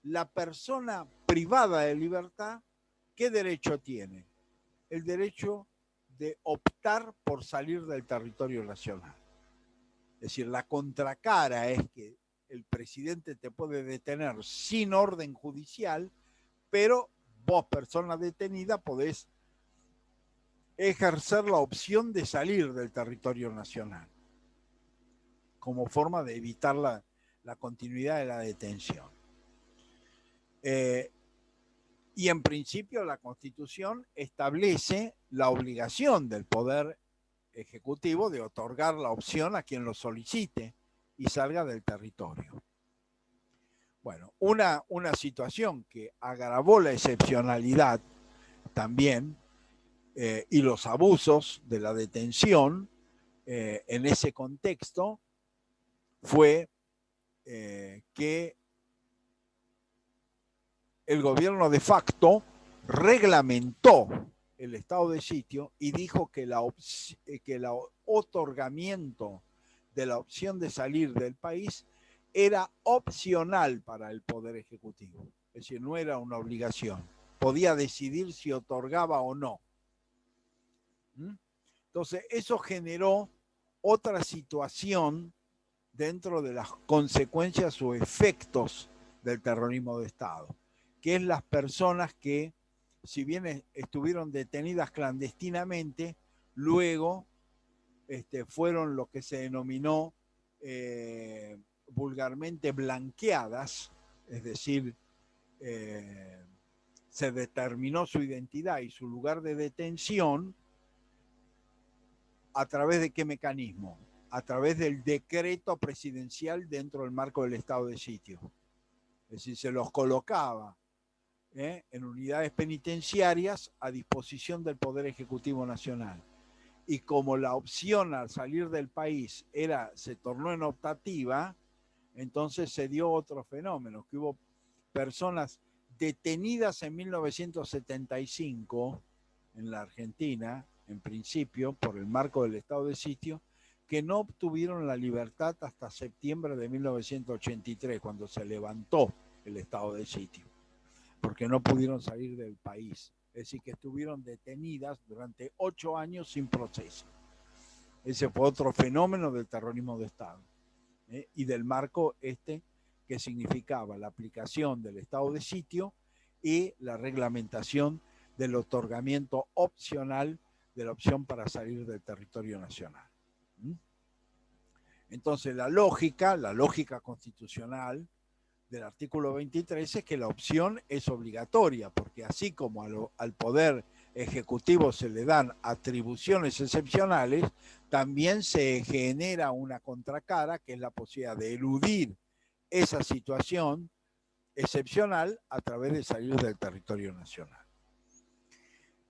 A: la persona privada de libertad, ¿qué derecho tiene? El derecho de optar por salir del territorio nacional. Es decir, la contracara es que el presidente te puede detener sin orden judicial, pero vos, persona detenida, podés ejercer la opción de salir del territorio nacional como forma de evitar la continuidad de la detención. Y en principio la Constitución establece la obligación del Poder Ejecutivo de otorgar la opción a quien lo solicite y salga del territorio. Bueno, una situación que agravó la excepcionalidad también y los abusos de la detención en ese contexto fue que el gobierno de facto reglamentó el estado de sitio y dijo que el otorgamiento de la opción de salir del país era opcional para el Poder Ejecutivo. Es decir, no era una obligación. Podía decidir si otorgaba o no. Entonces, eso generó otra situación dentro de las consecuencias o efectos del terrorismo de Estado, que es las personas que, si bien estuvieron detenidas clandestinamente, luego fueron lo que se denominó vulgarmente blanqueadas, es decir, se determinó su identidad y su lugar de detención. ¿A través de qué mecanismo? A través del decreto presidencial dentro del marco del estado de sitio. Es decir, se los colocaba en unidades penitenciarias a disposición del Poder Ejecutivo Nacional. Y como la opción al salir del país se tornó en optativa, entonces se dio otro fenómeno, que hubo personas detenidas en 1975 en la Argentina, en principio, por el marco del estado de sitio, que no obtuvieron la libertad hasta septiembre de 1983, cuando se levantó el estado de sitio, porque no pudieron salir del país. Es decir, que estuvieron detenidas durante 8 años sin proceso. Ese fue otro fenómeno del terrorismo de Estado, y del marco que significaba la aplicación del estado de sitio y la reglamentación del otorgamiento opcional de la opción para salir del territorio nacional. Entonces la lógica constitucional del artículo 23 es que la opción es obligatoria, porque así como al Poder Ejecutivo se le dan atribuciones excepcionales, también se genera una contracara, que es la posibilidad de eludir esa situación excepcional a través de salir del territorio nacional.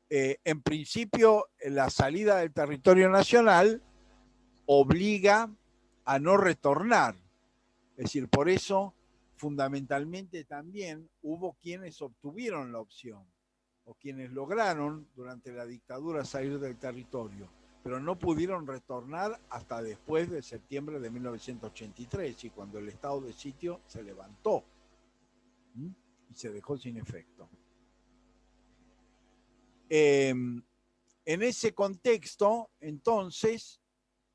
A: En principio, la salida del territorio nacional obliga a no retornar. Es decir, por eso fundamentalmente también hubo quienes obtuvieron la opción o quienes lograron durante la dictadura salir del territorio, pero no pudieron retornar hasta después de septiembre de 1983, y cuando el estado de sitio se levantó y se dejó sin efecto. En ese contexto, entonces,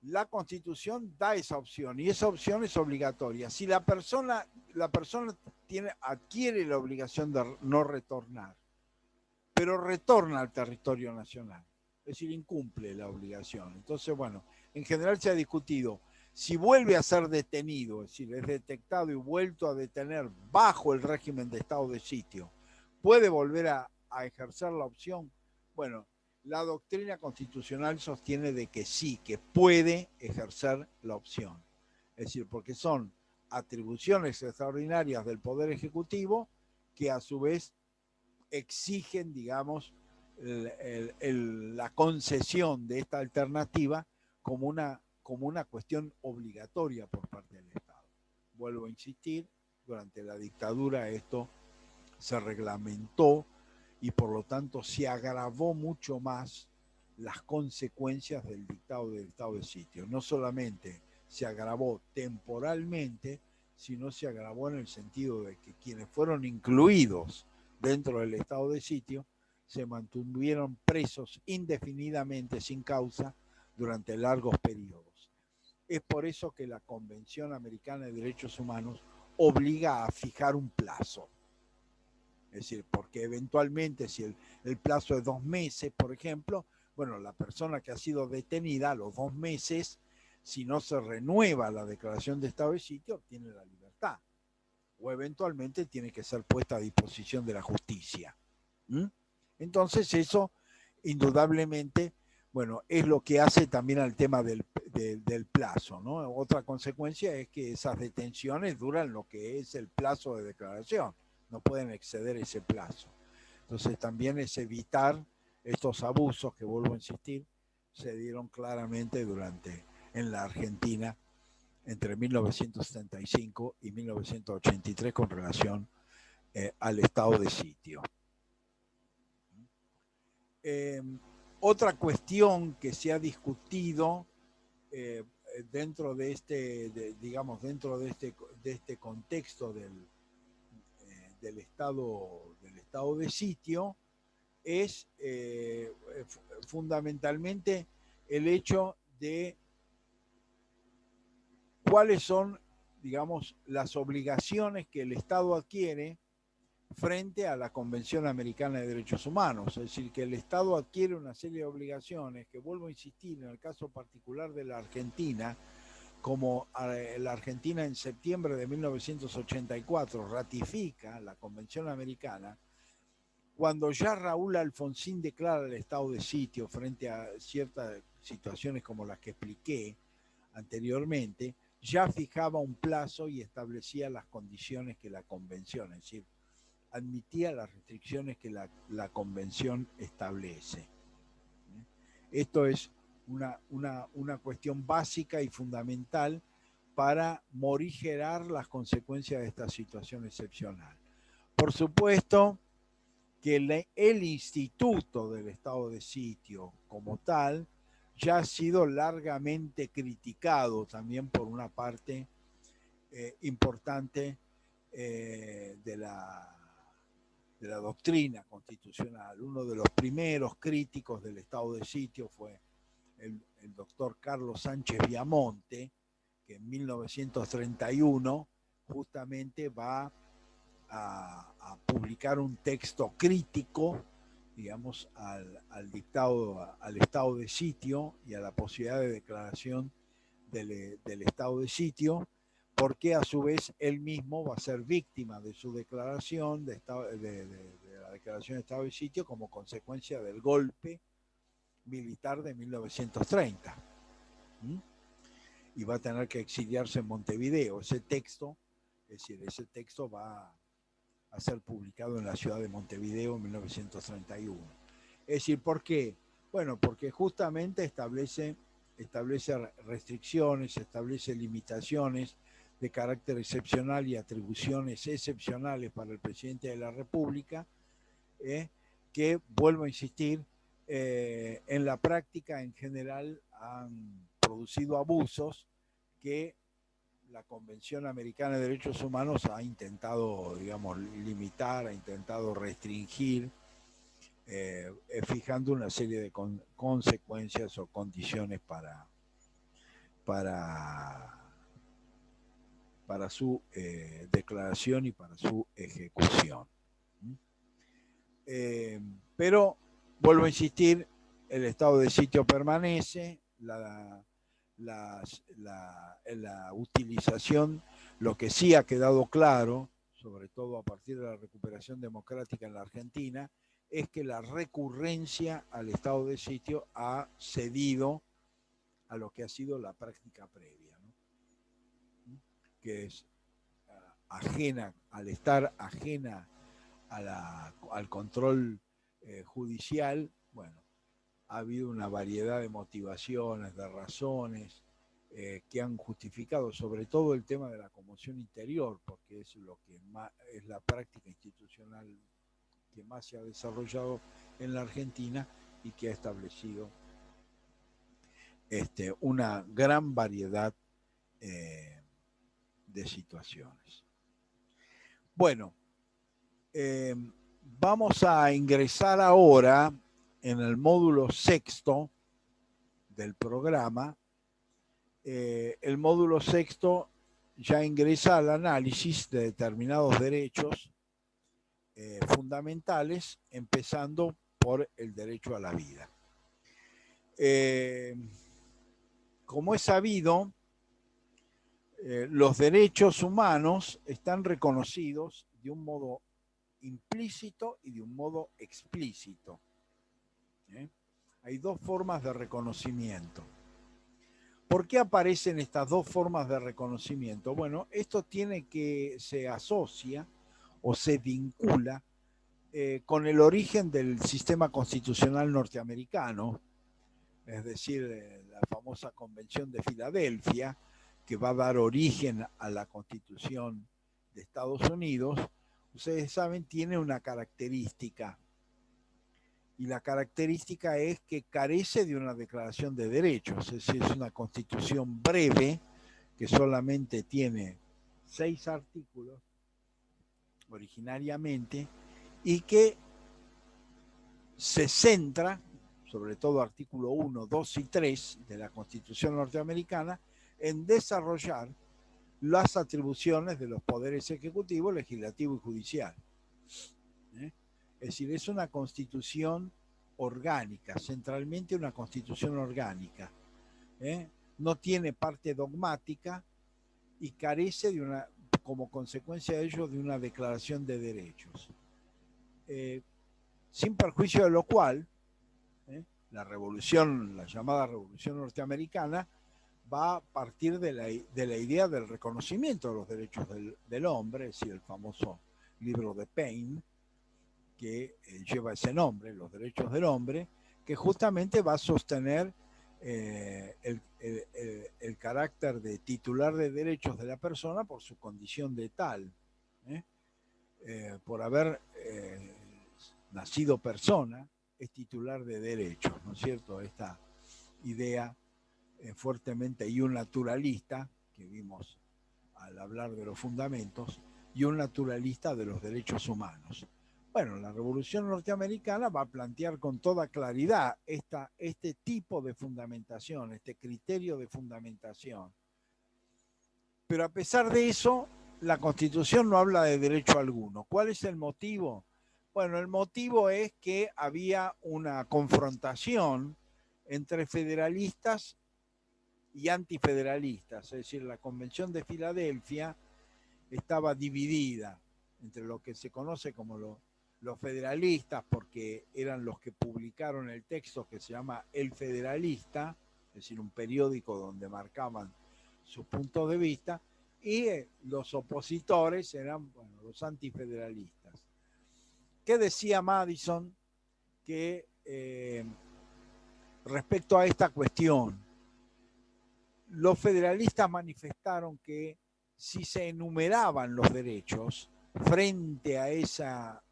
A: la Constitución da esa opción, y esa opción es obligatoria. Si la persona adquiere la obligación de no retornar, pero retorna al territorio nacional, es decir, incumple la obligación. Entonces, bueno, en general se ha discutido si vuelve a ser detenido, es decir, es detectado y vuelto a detener bajo el régimen de estado de sitio, ¿puede volver a ejercer la opción? Bueno, la doctrina constitucional sostiene de que sí, que puede ejercer la opción. Es decir, porque son atribuciones extraordinarias del Poder Ejecutivo que a su vez exigen, digamos, la concesión de esta alternativa como una cuestión obligatoria por parte del Estado. Vuelvo a insistir, durante la dictadura esto se reglamentó y por lo tanto se agravó mucho más las consecuencias del dictado del estado de sitio. No solamente se agravó temporalmente, sino se agravó en el sentido de que quienes fueron incluidos dentro del estado de sitio se mantuvieron presos indefinidamente sin causa durante largos periodos. Es por eso que la Convención Americana de Derechos Humanos obliga a fijar un plazo. Es decir, porque eventualmente si el plazo es 2 meses, por ejemplo, bueno, la persona que ha sido detenida a los 2 meses, si no se renueva la declaración de estado de sitio, obtiene la libertad. O eventualmente tiene que ser puesta a disposición de la justicia. Entonces eso, indudablemente, bueno, es lo que hace también al tema del plazo, ¿no? Otra consecuencia es que esas detenciones duran lo que es el plazo de declaración. No pueden exceder ese plazo. Entonces también es evitar estos abusos que, vuelvo a insistir, se dieron claramente en la Argentina entre 1975 y 1983 con relación al estado de sitio. Otra cuestión que se ha discutido dentro de este, digamos, dentro de este contexto del estado de sitio, es fundamentalmente el hecho de cuáles son, digamos, las obligaciones que el Estado adquiere frente a la Convención Americana de Derechos Humanos. Es decir, que el Estado adquiere una serie de obligaciones que, vuelvo a insistir, en el caso particular de la Argentina, como la Argentina en septiembre de 1984 ratifica la Convención Americana, cuando ya Raúl Alfonsín declara el estado de sitio frente a ciertas situaciones como las que expliqué anteriormente, ya fijaba un plazo y establecía las condiciones que la Convención, es decir, admitía las restricciones que la Convención establece. Esto es una cuestión básica y fundamental para morigerar las consecuencias de esta situación excepcional. Por supuesto que el instituto del estado de sitio como tal ya ha sido largamente criticado también por una parte importante de la doctrina constitucional. Uno de los primeros críticos del estado de sitio fue el doctor Carlos Sánchez Viamonte, que en 1931 justamente va a publicar un texto crítico, digamos, al dictado, al estado de sitio y a la posibilidad de declaración del estado de sitio, porque a su vez él mismo va a ser víctima de su declaración, de la declaración de estado de sitio, como consecuencia del golpe militar de 1930. Y va a tener que exiliarse en Montevideo. Ese texto va a ser publicado en la ciudad de Montevideo en 1931. Es decir, ¿por qué? Bueno, porque justamente establece restricciones, establece limitaciones de carácter excepcional y atribuciones excepcionales para el presidente de la República, que, vuelvo a insistir, en la práctica en general han producido abusos que la Convención Americana de Derechos Humanos ha intentado, digamos, limitar, ha intentado restringir, fijando una serie de consecuencias o condiciones para su declaración y para su ejecución. Pero, vuelvo a insistir, el estado de sitio permanece, la utilización, lo que sí ha quedado claro, sobre todo a partir de la recuperación democrática en la Argentina, es que la recurrencia al estado de sitio ha cedido a lo que ha sido la práctica previa, ¿no? Que es ajena, al estar ajena al control judicial, bueno, ha habido una variedad de motivaciones, de razones que han justificado sobre todo el tema de la conmoción interior, porque es lo que más, es la práctica institucional que más se ha desarrollado en la Argentina y que ha establecido una gran variedad de situaciones. Bueno, vamos a ingresar ahora en el módulo sexto del programa. El módulo sexto ya ingresa al análisis de determinados derechos fundamentales, empezando por el derecho a la vida. Como es sabido, los derechos humanos están reconocidos de un modo implícito y de un modo explícito. Hay dos formas de reconocimiento. ¿Por qué aparecen estas dos formas de reconocimiento? Bueno, esto se asocia o se vincula con el origen del sistema constitucional norteamericano, es decir, la famosa Convención de Filadelfia, que va a dar origen a la Constitución de Estados Unidos. Ustedes saben, tiene una característica y la característica es que carece de una declaración de derechos, es decir, es una constitución breve que solamente tiene 6 artículos originariamente y que se centra, sobre todo artículo 1, 2 y 3 de la Constitución norteamericana, en desarrollar las atribuciones de los poderes ejecutivo, legislativo y judicial. Es decir, es una constitución orgánica, centralmente una constitución orgánica. No tiene parte dogmática y carece de una, como consecuencia de ello, de una declaración de derechos. Sin perjuicio de lo cual, la revolución, la llamada revolución norteamericana, va a partir de la idea del reconocimiento de los derechos del hombre, es decir, el famoso libro de Paine, que lleva ese nombre, Los Derechos del Hombre, que justamente va a sostener el carácter de titular de derechos de la persona por su condición de tal, por haber nacido persona, es titular de derechos, ¿no es cierto? Esta idea fuertemente y un naturalista, que vimos al hablar de los fundamentos, y un naturalista de los derechos humanos. Bueno, la Revolución Norteamericana va a plantear con toda claridad este tipo de fundamentación, este criterio de fundamentación. Pero a pesar de eso, la Constitución no habla de derecho alguno. ¿Cuál es el motivo? Bueno, el motivo es que había una confrontación entre federalistas y antifederalistas, es decir, la Convención de Filadelfia estaba dividida entre lo que se conoce como los federalistas, porque eran los que publicaron el texto que se llama El Federalista, es decir, un periódico donde marcaban sus puntos de vista, y los opositores eran, bueno, los antifederalistas. ¿Qué decía Madison? Que respecto a esta cuestión, los federalistas manifestaron que si se enumeraban los derechos frente a esa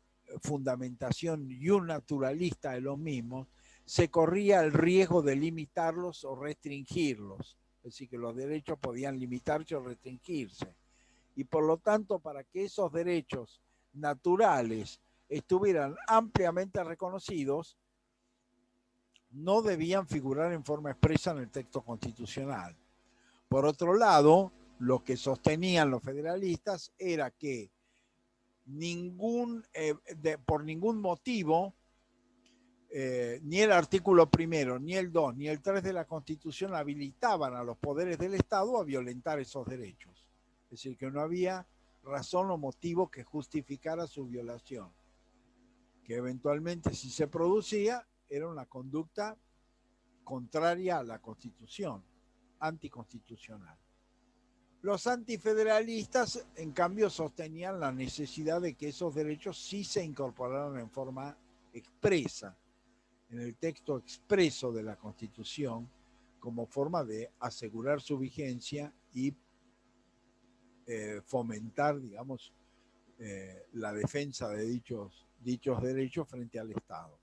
A: fundamentación y un naturalista de los mismos, se corría el riesgo de limitarlos o restringirlos. Es decir, que los derechos podían limitarse o restringirse. Y por lo tanto, para que esos derechos naturales estuvieran ampliamente reconocidos, no debían figurar en forma expresa en el texto constitucional. Por otro lado, lo que sostenían los federalistas era que por ningún motivo, ni el artículo primero, ni el 2, ni el 3 de la Constitución habilitaban a los poderes del Estado a violentar esos derechos. Es decir, que no había razón o motivo que justificara su violación. Que eventualmente, si se producía, era una conducta contraria a la Constitución, anticonstitucional. Los antifederalistas, en cambio, sostenían la necesidad de que esos derechos sí se incorporaran en forma expresa, en el texto expreso de la Constitución, como forma de asegurar su vigencia y fomentar, digamos, la defensa de dichos derechos frente al Estado.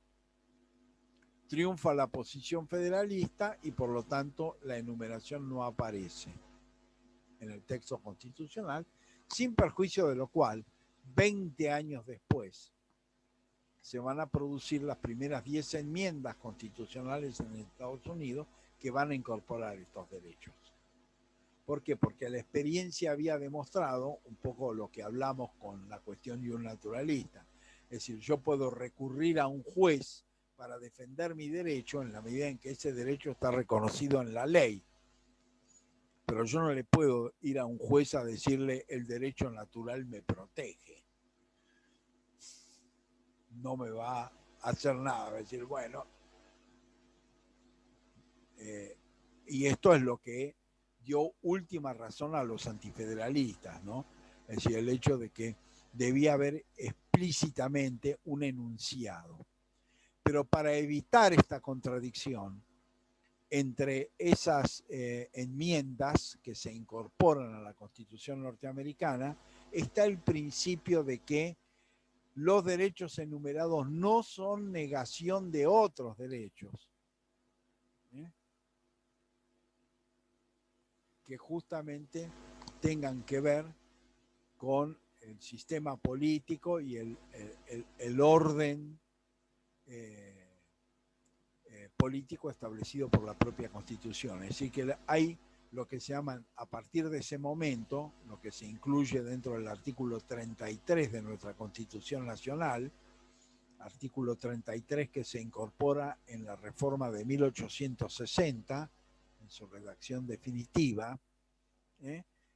A: Triunfa la posición federalista y por lo tanto la enumeración no aparece en el texto constitucional, sin perjuicio de lo cual, 20 años después, se van a producir las primeras 10 enmiendas constitucionales en Estados Unidos que van a incorporar estos derechos. ¿Por qué? Porque la experiencia había demostrado un poco lo que hablamos con la cuestión de un naturalista. Es decir, yo puedo recurrir a un juez para defender mi derecho en la medida en que ese derecho está reconocido en la ley. Pero yo no le puedo ir a un juez a decirle el derecho natural me protege. No me va a hacer nada, va a decir, bueno, y esto es lo que dio última razón a los antifederalistas, ¿no? Es decir, el hecho de que debía haber explícitamente un enunciado. Pero para evitar esta contradicción entre esas enmiendas que se incorporan a la Constitución norteamericana, está el principio de que los derechos enumerados no son negación de otros derechos, que justamente tengan que ver con el sistema político y el orden político establecido por la propia Constitución. Es decir, que hay lo que se llaman, a partir de ese momento, lo que se incluye dentro del artículo 33 de nuestra Constitución Nacional, artículo 33 que se incorpora en la reforma de 1860, en su redacción definitiva,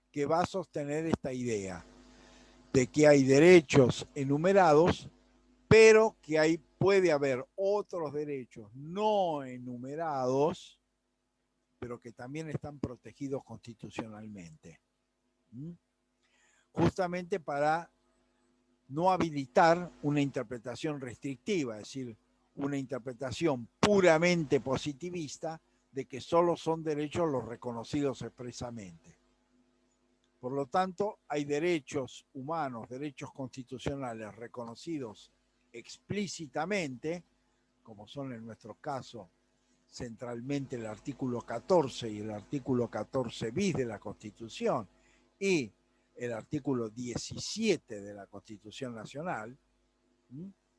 A: que va a sostener esta idea de que hay derechos enumerados, pero que puede haber otros derechos no enumerados, pero que también están protegidos constitucionalmente. Justamente para no habilitar una interpretación restrictiva, es decir, una interpretación puramente positivista de que solo son derechos los reconocidos expresamente. Por lo tanto, hay derechos humanos, derechos constitucionales reconocidos explícitamente, como son en nuestro caso centralmente el artículo 14 y el artículo 14 bis de la Constitución y el artículo 17 de la Constitución Nacional,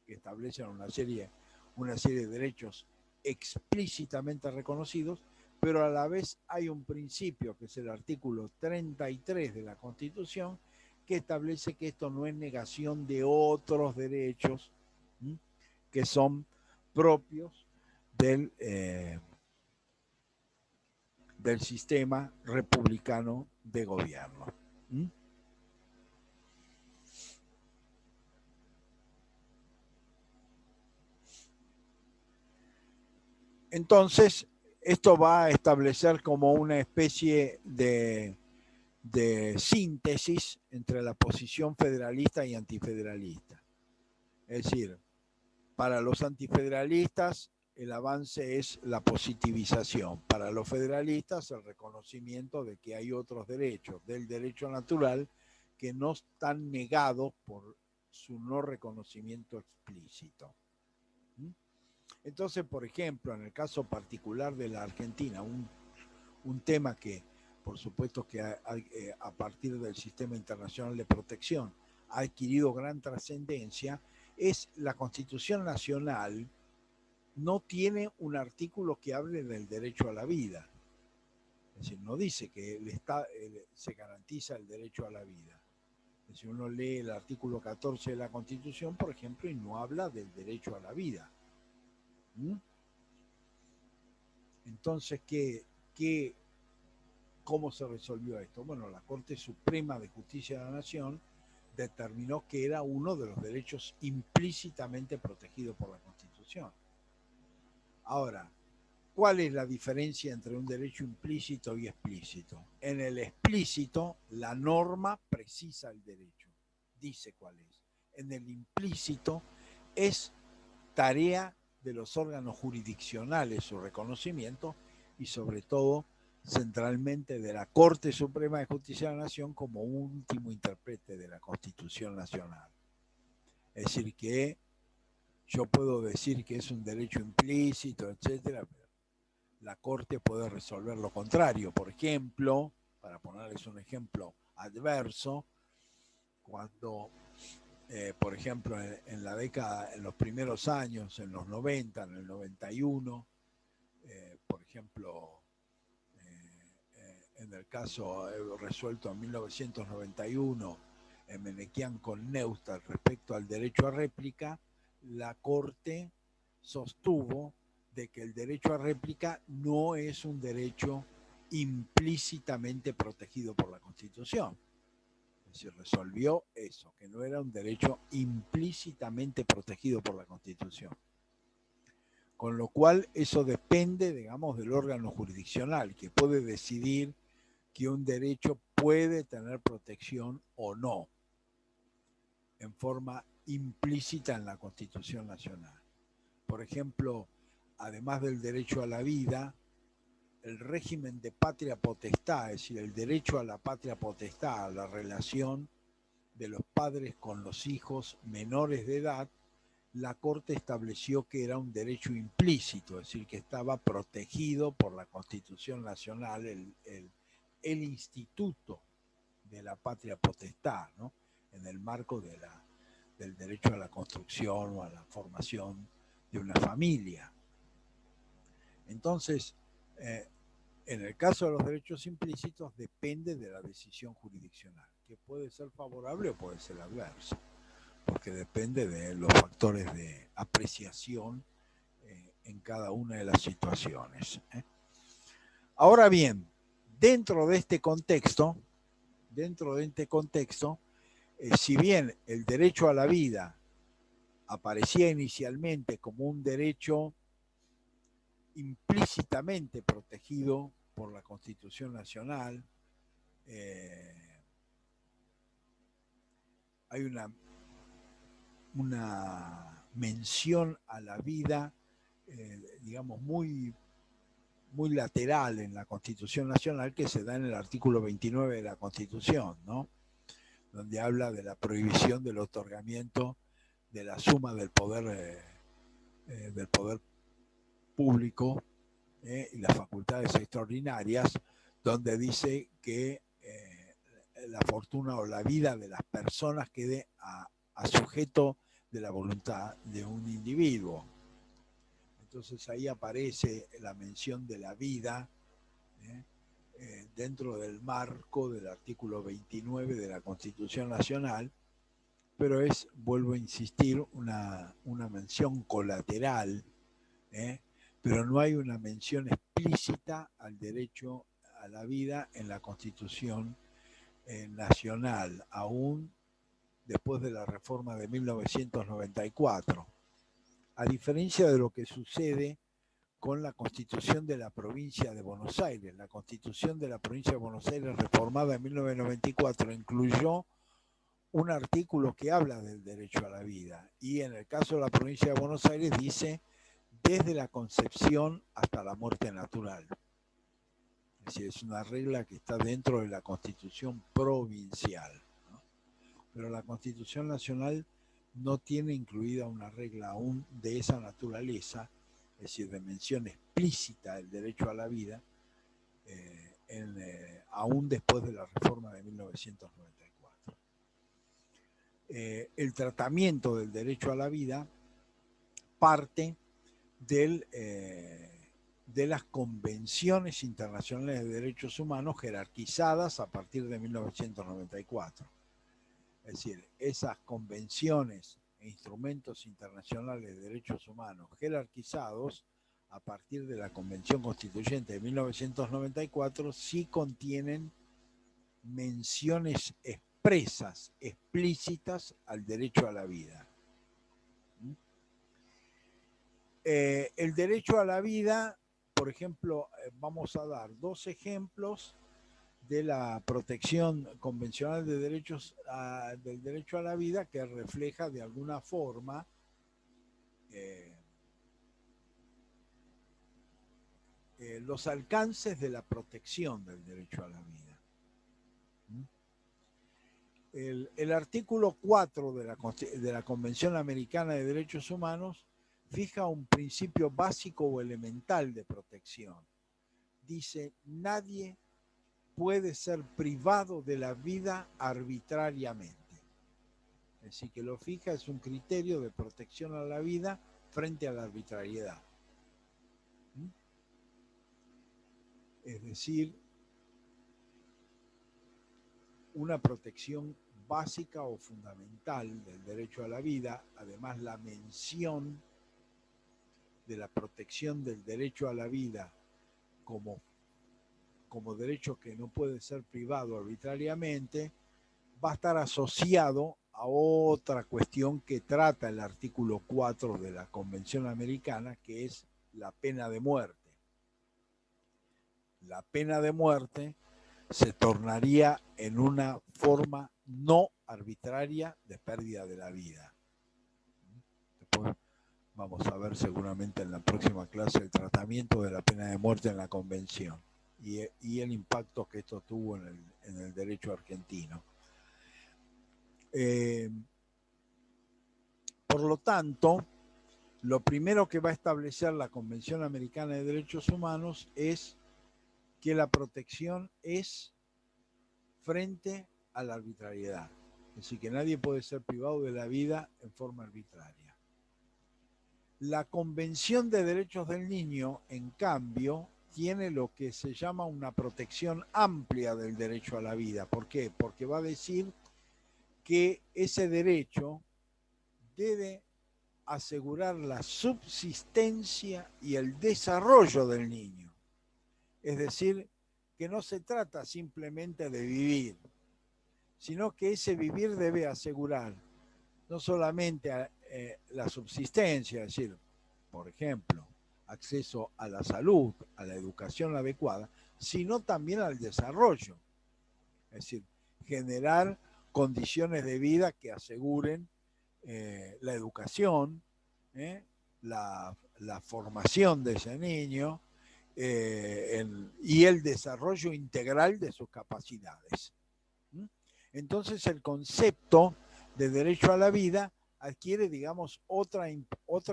A: que establecen una serie de derechos explícitamente reconocidos, pero a la vez hay un principio, que es el artículo 33 de la Constitución, que establece que esto no es negación de otros derechos que son propios del sistema republicano de gobierno. Entonces, esto va a establecer como una especie de síntesis entre la posición federalista y antifederalista. Es decir, para los antifederalistas el avance es la positivización, para los federalistas el reconocimiento de que hay otros derechos, del derecho natural, que no están negados por su no reconocimiento explícito. Entonces, por ejemplo, en el caso particular de la Argentina, un tema que, por supuesto, que a partir del sistema internacional de protección ha adquirido gran trascendencia, es la Constitución Nacional no tiene un artículo que hable del derecho a la vida. Es decir, no dice que se garantiza el derecho a la vida. Es decir, uno lee el artículo 14 de la Constitución, por ejemplo, y no habla del derecho a la vida. Entonces, ¿cómo se resolvió esto? Bueno, la Corte Suprema de Justicia de la Nación determinó que era uno de los derechos implícitamente protegidos por la Constitución. Ahora, ¿cuál es la diferencia entre un derecho implícito y explícito? En el explícito, la norma precisa el derecho, dice cuál es. En el implícito, es tarea de los órganos jurisdiccionales su reconocimiento y sobre todo centralmente de la Corte Suprema de Justicia de la Nación como último intérprete de la Constitución Nacional. Es decir, que yo puedo decir que es un derecho implícito, etcétera, pero la Corte puede resolver lo contrario. Por ejemplo, para ponerles un ejemplo adverso, cuando por ejemplo, en la década, en los primeros años, en los 90, en el 91, por ejemplo, en el caso resuelto en 1991, en Menequian con Neustadt respecto al derecho a réplica, la Corte sostuvo de que el derecho a réplica no es un derecho implícitamente protegido por la Constitución. Es decir, resolvió eso, que no era un derecho implícitamente protegido por la Constitución. Con lo cual, eso depende, digamos, del órgano jurisdiccional, que puede decidir que un derecho puede tener protección o no, en forma implícita en la Constitución Nacional. Por ejemplo, además del derecho a la vida, el régimen de patria potestad, es decir, el derecho a la patria potestad, a la relación de los padres con los hijos menores de edad, la Corte estableció que era un derecho implícito, es decir, que estaba protegido por la Constitución Nacional, el instituto de la patria potestad, ¿no? En el marco del derecho a la construcción o a la formación de una familia. Entonces, en el caso de los derechos implícitos, depende de la decisión jurisdiccional, que puede ser favorable o puede ser adversa, porque depende de los factores de apreciación en cada una de las situaciones. Ahora bien, dentro de este contexto, si bien el derecho a la vida aparecía inicialmente como un derecho implícitamente protegido por la Constitución Nacional, hay una mención a la vida, digamos, muy lateral en la Constitución Nacional, que se da en el artículo 29 de la Constitución, ¿no? Donde habla de la prohibición del otorgamiento de la suma del poder público y las facultades extraordinarias, donde dice que la fortuna o la vida de las personas quede a sujeto de la voluntad de un individuo. Entonces ahí aparece la mención de la vida dentro del marco del artículo 29 de la Constitución Nacional, pero es, vuelvo a insistir, una mención colateral, pero no hay una mención explícita al derecho a la vida en la Constitución Nacional, aún después de la reforma de 1994. A diferencia de lo que sucede con la Constitución de la Provincia de Buenos Aires. La Constitución de la Provincia de Buenos Aires, reformada en 1994, incluyó un artículo que habla del derecho a la vida, y en el caso de la Provincia de Buenos Aires dice desde la concepción hasta la muerte natural. Es decir, es una regla que está dentro de la Constitución provincial, ¿no? Pero la Constitución Nacional no tiene incluida una regla aún de esa naturaleza, es decir, de mención explícita del derecho a la vida, aún después de la reforma de 1994. El tratamiento del derecho a la vida parte de las convenciones internacionales de derechos humanos jerarquizadas a partir de 1994. Es decir, esas convenciones e instrumentos internacionales de derechos humanos jerarquizados a partir de la Convención Constituyente de 1994 sí contienen menciones expresas, explícitas al derecho a la vida. El derecho a la vida, por ejemplo, vamos a dar dos ejemplos de la protección convencional de del derecho a la vida, que refleja de alguna forma los alcances de la protección del derecho a la vida. El artículo 4 de la Convención Americana de Derechos Humanos fija un principio básico o elemental de protección. Dice, nadie puede ser privado de la vida arbitrariamente. Es decir, que lo fija, es un criterio de protección a la vida frente a la arbitrariedad. Es decir, una protección básica o fundamental del derecho a la vida, además la mención de la protección del derecho a la vida como derecho que no puede ser privado arbitrariamente, va a estar asociado a otra cuestión que trata el artículo 4 de la Convención Americana, que es la pena de muerte. La pena de muerte se tornaría en una forma no arbitraria de pérdida de la vida. Después vamos a ver seguramente en la próxima clase el tratamiento de la pena de muerte en la Convención y el impacto que esto tuvo en el derecho argentino. Eh, por lo tanto, lo primero que va a establecer la Convención Americana de Derechos Humanos es que la protección es frente a la arbitrariedad. Es decir, que nadie puede ser privado de la vida en forma arbitraria. La Convención de Derechos del Niño, en cambio, tiene lo que se llama una protección amplia del derecho a la vida. ¿Por qué? Porque va a decir que ese derecho debe asegurar la subsistencia y el desarrollo del niño. Es decir, que no se trata simplemente de vivir, sino que ese vivir debe asegurar no solamente la subsistencia, es decir, por ejemplo, acceso a la salud, a la educación adecuada, sino también al desarrollo. Es decir, generar condiciones de vida que aseguren la educación, la formación de ese niño y el desarrollo integral de sus capacidades. Entonces el concepto de derecho a la vida adquiere, digamos, otra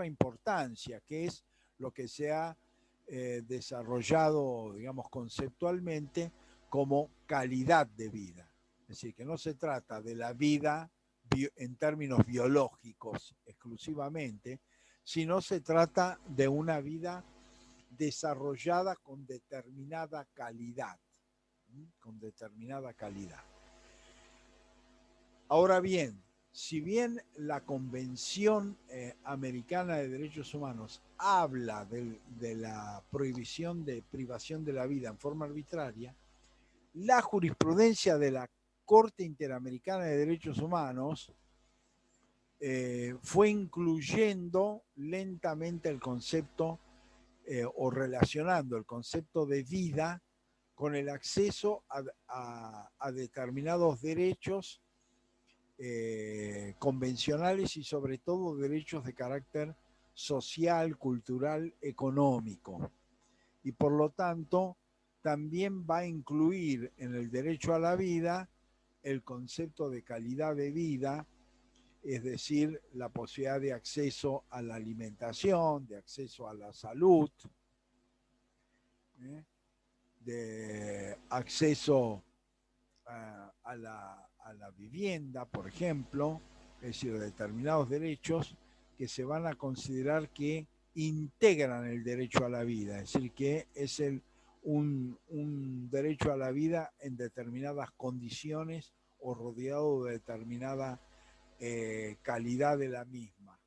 A: importancia, que es lo que se ha desarrollado, digamos, conceptualmente como calidad de vida. Es decir, que no se trata de la vida en términos biológicos exclusivamente, sino se trata de una vida desarrollada con determinada calidad, con determinada calidad. Ahora bien, si bien la Convención Americana de Derechos Humanos habla de la prohibición de privación de la vida en forma arbitraria, la jurisprudencia de la Corte Interamericana de Derechos Humanos fue incluyendo lentamente el concepto o relacionando el concepto de vida con el acceso a determinados derechos convencionales y sobre todo derechos de carácter social, cultural, económico. Y por lo tanto, también va a incluir en el derecho a la vida el concepto de calidad de vida, es decir, la posibilidad de acceso a la alimentación, de acceso a la salud, de acceso a la vivienda, por ejemplo, es decir, determinados derechos que se van a considerar que integran el derecho a la vida, es decir, que es un derecho a la vida en determinadas condiciones o rodeado de determinada calidad de la misma.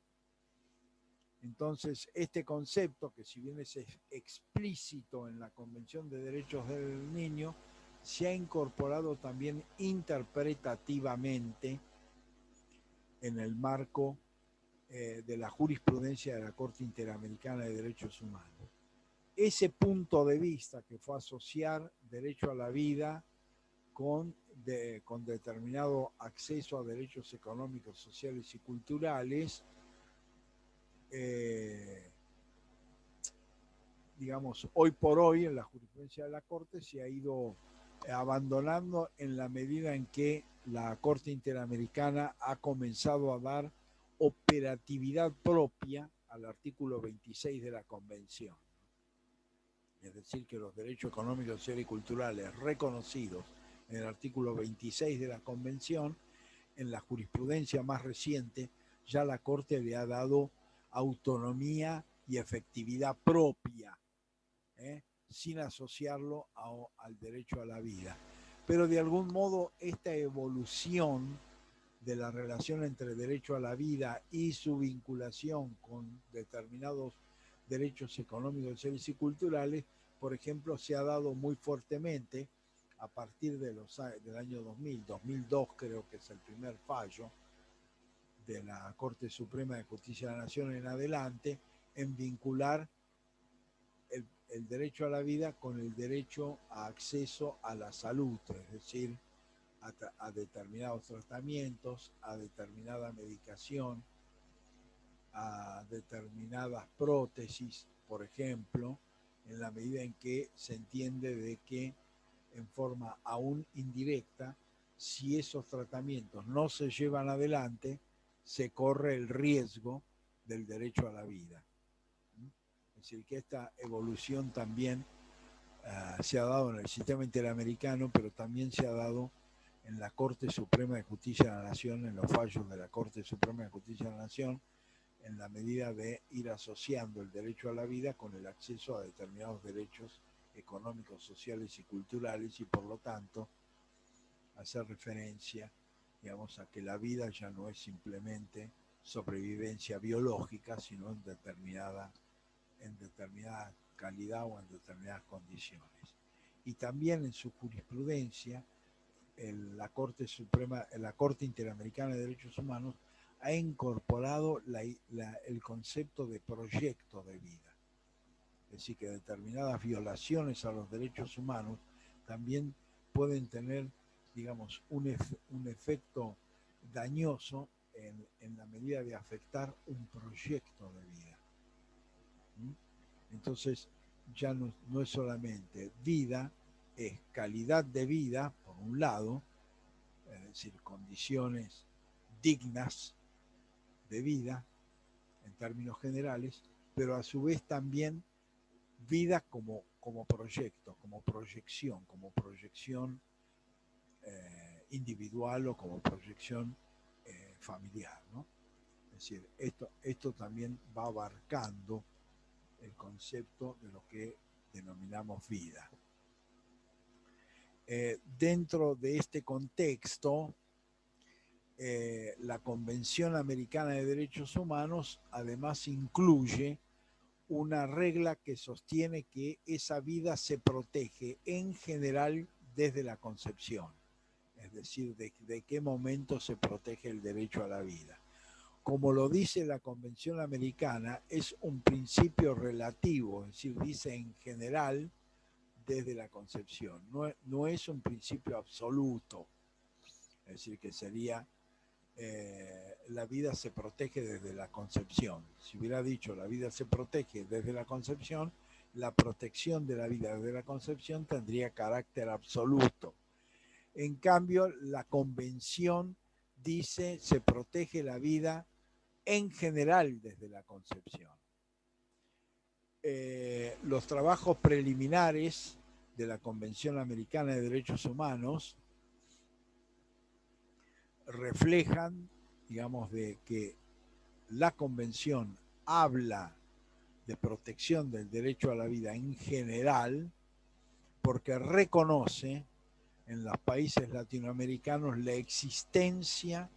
A: Entonces, este concepto, que si bien es explícito en la Convención de Derechos del Niño, se ha incorporado también interpretativamente en el marco de la jurisprudencia de la Corte Interamericana de Derechos Humanos. Ese punto de vista que fue asociar derecho a la vida con determinado acceso a derechos económicos, sociales y culturales, digamos, hoy por hoy en la jurisprudencia de la Corte se ha ido abandonando en la medida en que la Corte Interamericana ha comenzado a dar operatividad propia al artículo 26 de la Convención. Es decir, que los derechos económicos, sociales y culturales reconocidos en el artículo 26 de la Convención, en la jurisprudencia más reciente, ya la Corte le ha dado autonomía y efectividad propia, sin asociarlo al derecho a la vida. Pero de algún modo esta evolución de la relación entre derecho a la vida y su vinculación con determinados derechos económicos, sociales y culturales, por ejemplo, se ha dado muy fuertemente a partir del año 2000, 2002 creo que es el primer fallo de la Corte Suprema de Justicia de la Nación en adelante, en vincular el derecho a la vida con el derecho a acceso a la salud, es decir, a determinados tratamientos, a determinada medicación, a determinadas prótesis, por ejemplo, en la medida en que se entiende de que en forma aún indirecta si esos tratamientos no se llevan adelante, se corre el riesgo del derecho a la vida. Es decir, que esta evolución también se ha dado en el sistema interamericano, pero también se ha dado en la Corte Suprema de Justicia de la Nación, en los fallos de la Corte Suprema de Justicia de la Nación, en la medida de ir asociando el derecho a la vida con el acceso a determinados derechos económicos, sociales y culturales, y por lo tanto hacer referencia, digamos, a que la vida ya no es simplemente sobrevivencia biológica, sino en determinada calidad o en determinadas condiciones. Y también en su jurisprudencia, la Corte Interamericana de Derechos Humanos ha incorporado el concepto de proyecto de vida. Es decir, que determinadas violaciones a los derechos humanos también pueden tener, digamos, un efecto dañoso en la medida de afectar un proyecto de vida. Entonces, ya no es solamente vida, es calidad de vida, por un lado, es decir, condiciones dignas de vida en términos generales, pero a su vez también vida como proyecto, como proyección individual o como proyección familiar, ¿no? Es decir, esto también va abarcando el concepto de lo que denominamos vida. Dentro de este contexto, la Convención Americana de Derechos Humanos además incluye una regla que sostiene que esa vida se protege en general desde la concepción, es decir, de qué momento se protege el derecho a la vida. Como lo dice la Convención Americana, es un principio relativo, es decir, dice en general desde la concepción, no es un principio absoluto, es decir, que sería la vida se protege desde la concepción. Si hubiera dicho la vida se protege desde la concepción, la protección de la vida desde la concepción tendría carácter absoluto. En cambio, la convención dice se protege la vida en general desde la concepción. Los trabajos preliminares de la Convención Americana de Derechos Humanos reflejan, digamos, de que la Convención habla de protección del derecho a la vida en general porque reconoce en los países latinoamericanos la existencia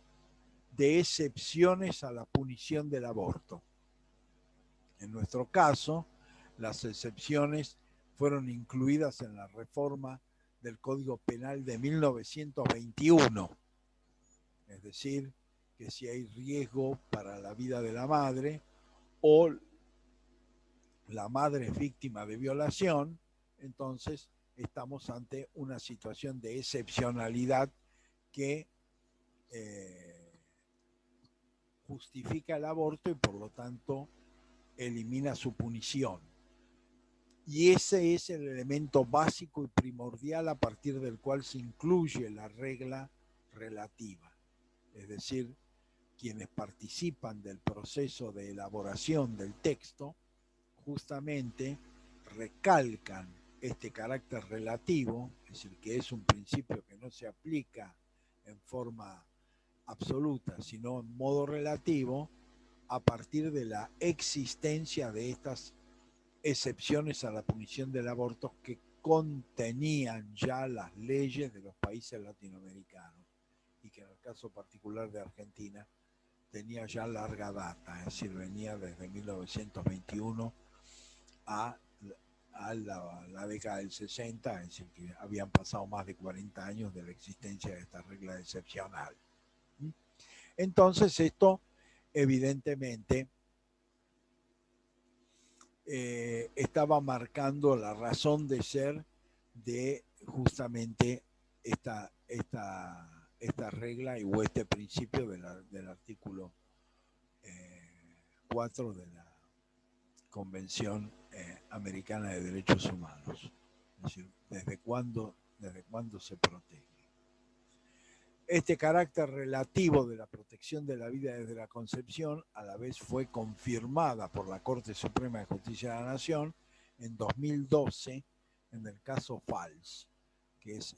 A: de excepciones a la punición del aborto. En nuestro caso, las excepciones fueron incluidas en la reforma del Código Penal de 1921. Es decir, que si hay riesgo para la vida de la madre o la madre es víctima de violación, entonces estamos ante una situación de excepcionalidad que justifica el aborto y por lo tanto elimina su punición. Y ese es el elemento básico y primordial a partir del cual se incluye la regla relativa. Es decir, quienes participan del proceso de elaboración del texto justamente recalcan este carácter relativo, es decir, que es un principio que no se aplica en forma absoluta, sino en modo relativo, a partir de la existencia de estas excepciones a la punición del aborto que contenían ya las leyes de los países latinoamericanos y que en el caso particular de Argentina tenía ya larga data, es decir, venía desde 1921 a la década del 60, es decir, que habían pasado más de 40 años de la existencia de esta regla excepcional. Entonces esto evidentemente estaba marcando la razón de ser de justamente esta regla o este principio del artículo 4 de la Convención Americana de Derechos Humanos. Es decir, ¿desde cuándo se protege? Este carácter relativo de la protección de la vida desde la concepción a la vez fue confirmada por la Corte Suprema de Justicia de la Nación en 2012 en el caso FALS, que es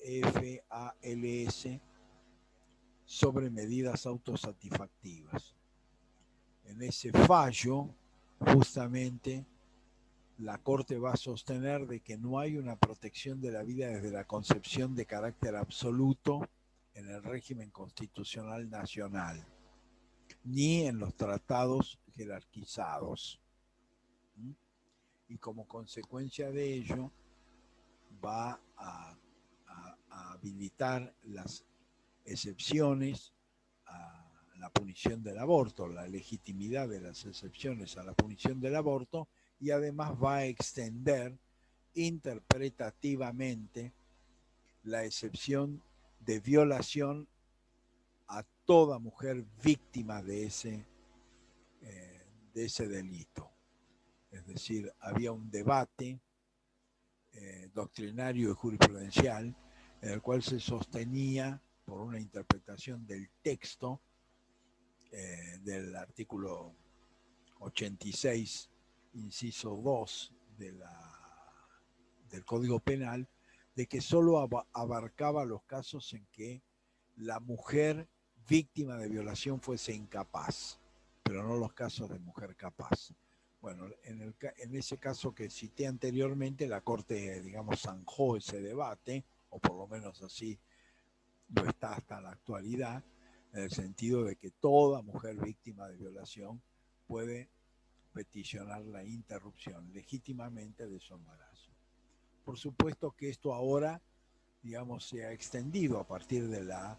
A: FALS, sobre medidas autosatisfactivas. En ese fallo, justamente, la Corte va a sostener de que no hay una protección de la vida desde la concepción de carácter absoluto en el régimen constitucional nacional, ni en los tratados jerarquizados. Y como consecuencia de ello, va a habilitar las excepciones a la punición del aborto, la legitimidad de las excepciones a la punición del aborto, y además va a extender interpretativamente la excepción de violación a toda mujer víctima de ese delito. Es decir, había un debate doctrinario y jurisprudencial en el cual se sostenía por una interpretación del texto del artículo 86, inciso 2 del Código Penal, de que solo abarcaba los casos en que la mujer víctima de violación fuese incapaz, pero no los casos de mujer capaz. Bueno, en ese caso que cité anteriormente, la Corte, digamos, zanjó ese debate, o por lo menos así lo está hasta la actualidad, en el sentido de que toda mujer víctima de violación puede peticionar la interrupción legítimamente de su embarazo. Por supuesto que esto ahora, digamos, se ha extendido a partir de la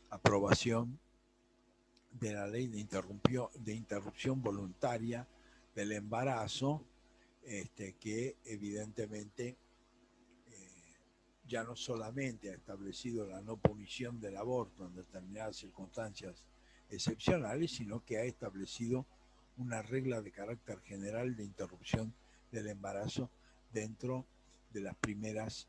A: aprobación de la ley de interrupción voluntaria del embarazo, que evidentemente ya no solamente ha establecido la no punición del aborto en determinadas circunstancias excepcionales, sino que ha establecido una regla de carácter general de interrupción del embarazo dentro de las primeras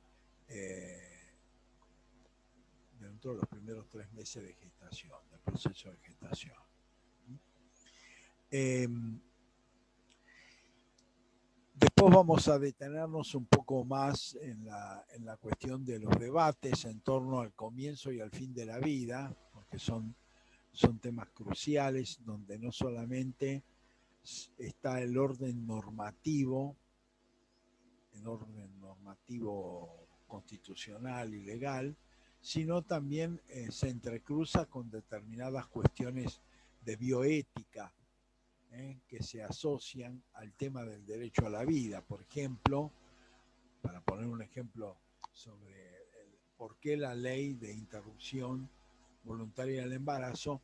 A: dentro de los primeros 3 meses de gestación, del proceso de gestación. Después vamos a detenernos un poco más en la cuestión de los debates en torno al comienzo y al fin de la vida, porque son temas cruciales donde no solamente está el orden normativo constitucional y legal, sino también se entrecruza con determinadas cuestiones de bioética que se asocian al tema del derecho a la vida. Por ejemplo, para poner un ejemplo sobre por qué la ley de interrupción voluntaria del embarazo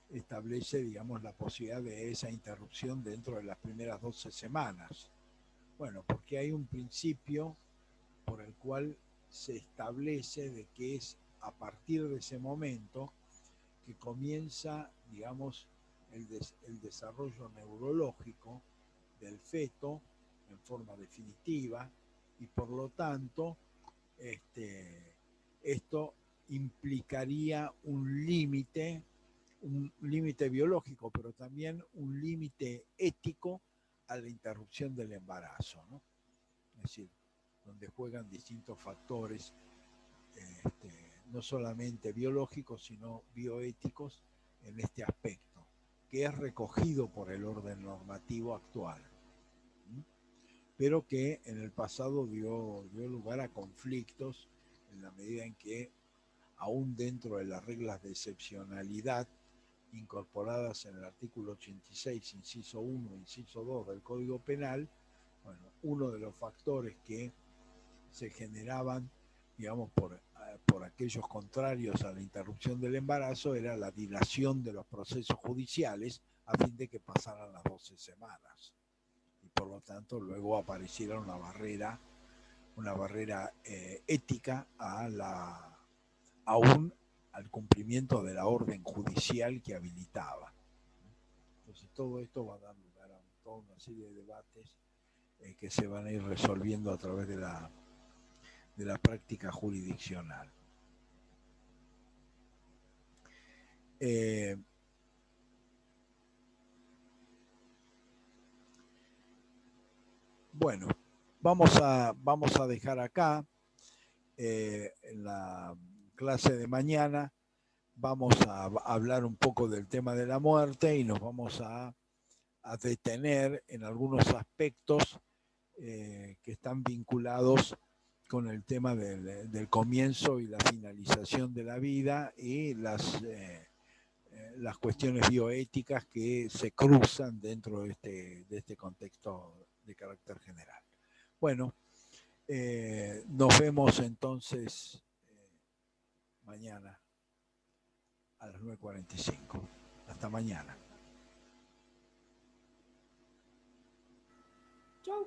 A: establece, digamos, la posibilidad de esa interrupción dentro de las primeras 12 semanas. Bueno, porque hay un principio por el cual se establece de que es a partir de ese momento que comienza, digamos, el desarrollo neurológico del feto en forma definitiva, y por lo tanto esto implicaría un límite biológico, pero también un límite ético a la interrupción del embarazo, ¿no? Es decir, donde juegan distintos factores, no solamente biológicos, sino bioéticos en este aspecto, que es recogido por el orden normativo actual, pero que en el pasado dio lugar a conflictos en la medida en que, aún dentro de las reglas de excepcionalidad incorporadas en el artículo 86, inciso 1, inciso 2 del Código Penal, bueno, uno de los factores que se generaban, digamos, por aquellos contrarios a la interrupción del embarazo era la dilación de los procesos judiciales a fin de que pasaran las 12 semanas. Y por lo tanto luego apareciera una barrera ética aún al cumplimiento de la orden judicial que habilitaba. Entonces todo esto va a dar lugar a toda una serie de debates que se van a ir resolviendo a través de la práctica jurisdiccional. Eh, bueno, vamos a dejar acá en la clase de mañana. Vamos a hablar un poco del tema de la muerte y nos vamos a detener en algunos aspectos que están vinculados con el tema del comienzo y la finalización de la vida y las cuestiones bioéticas que se cruzan dentro de este contexto de carácter general. Bueno, nos vemos entonces mañana a las 9:45. Hasta mañana.
B: Chau.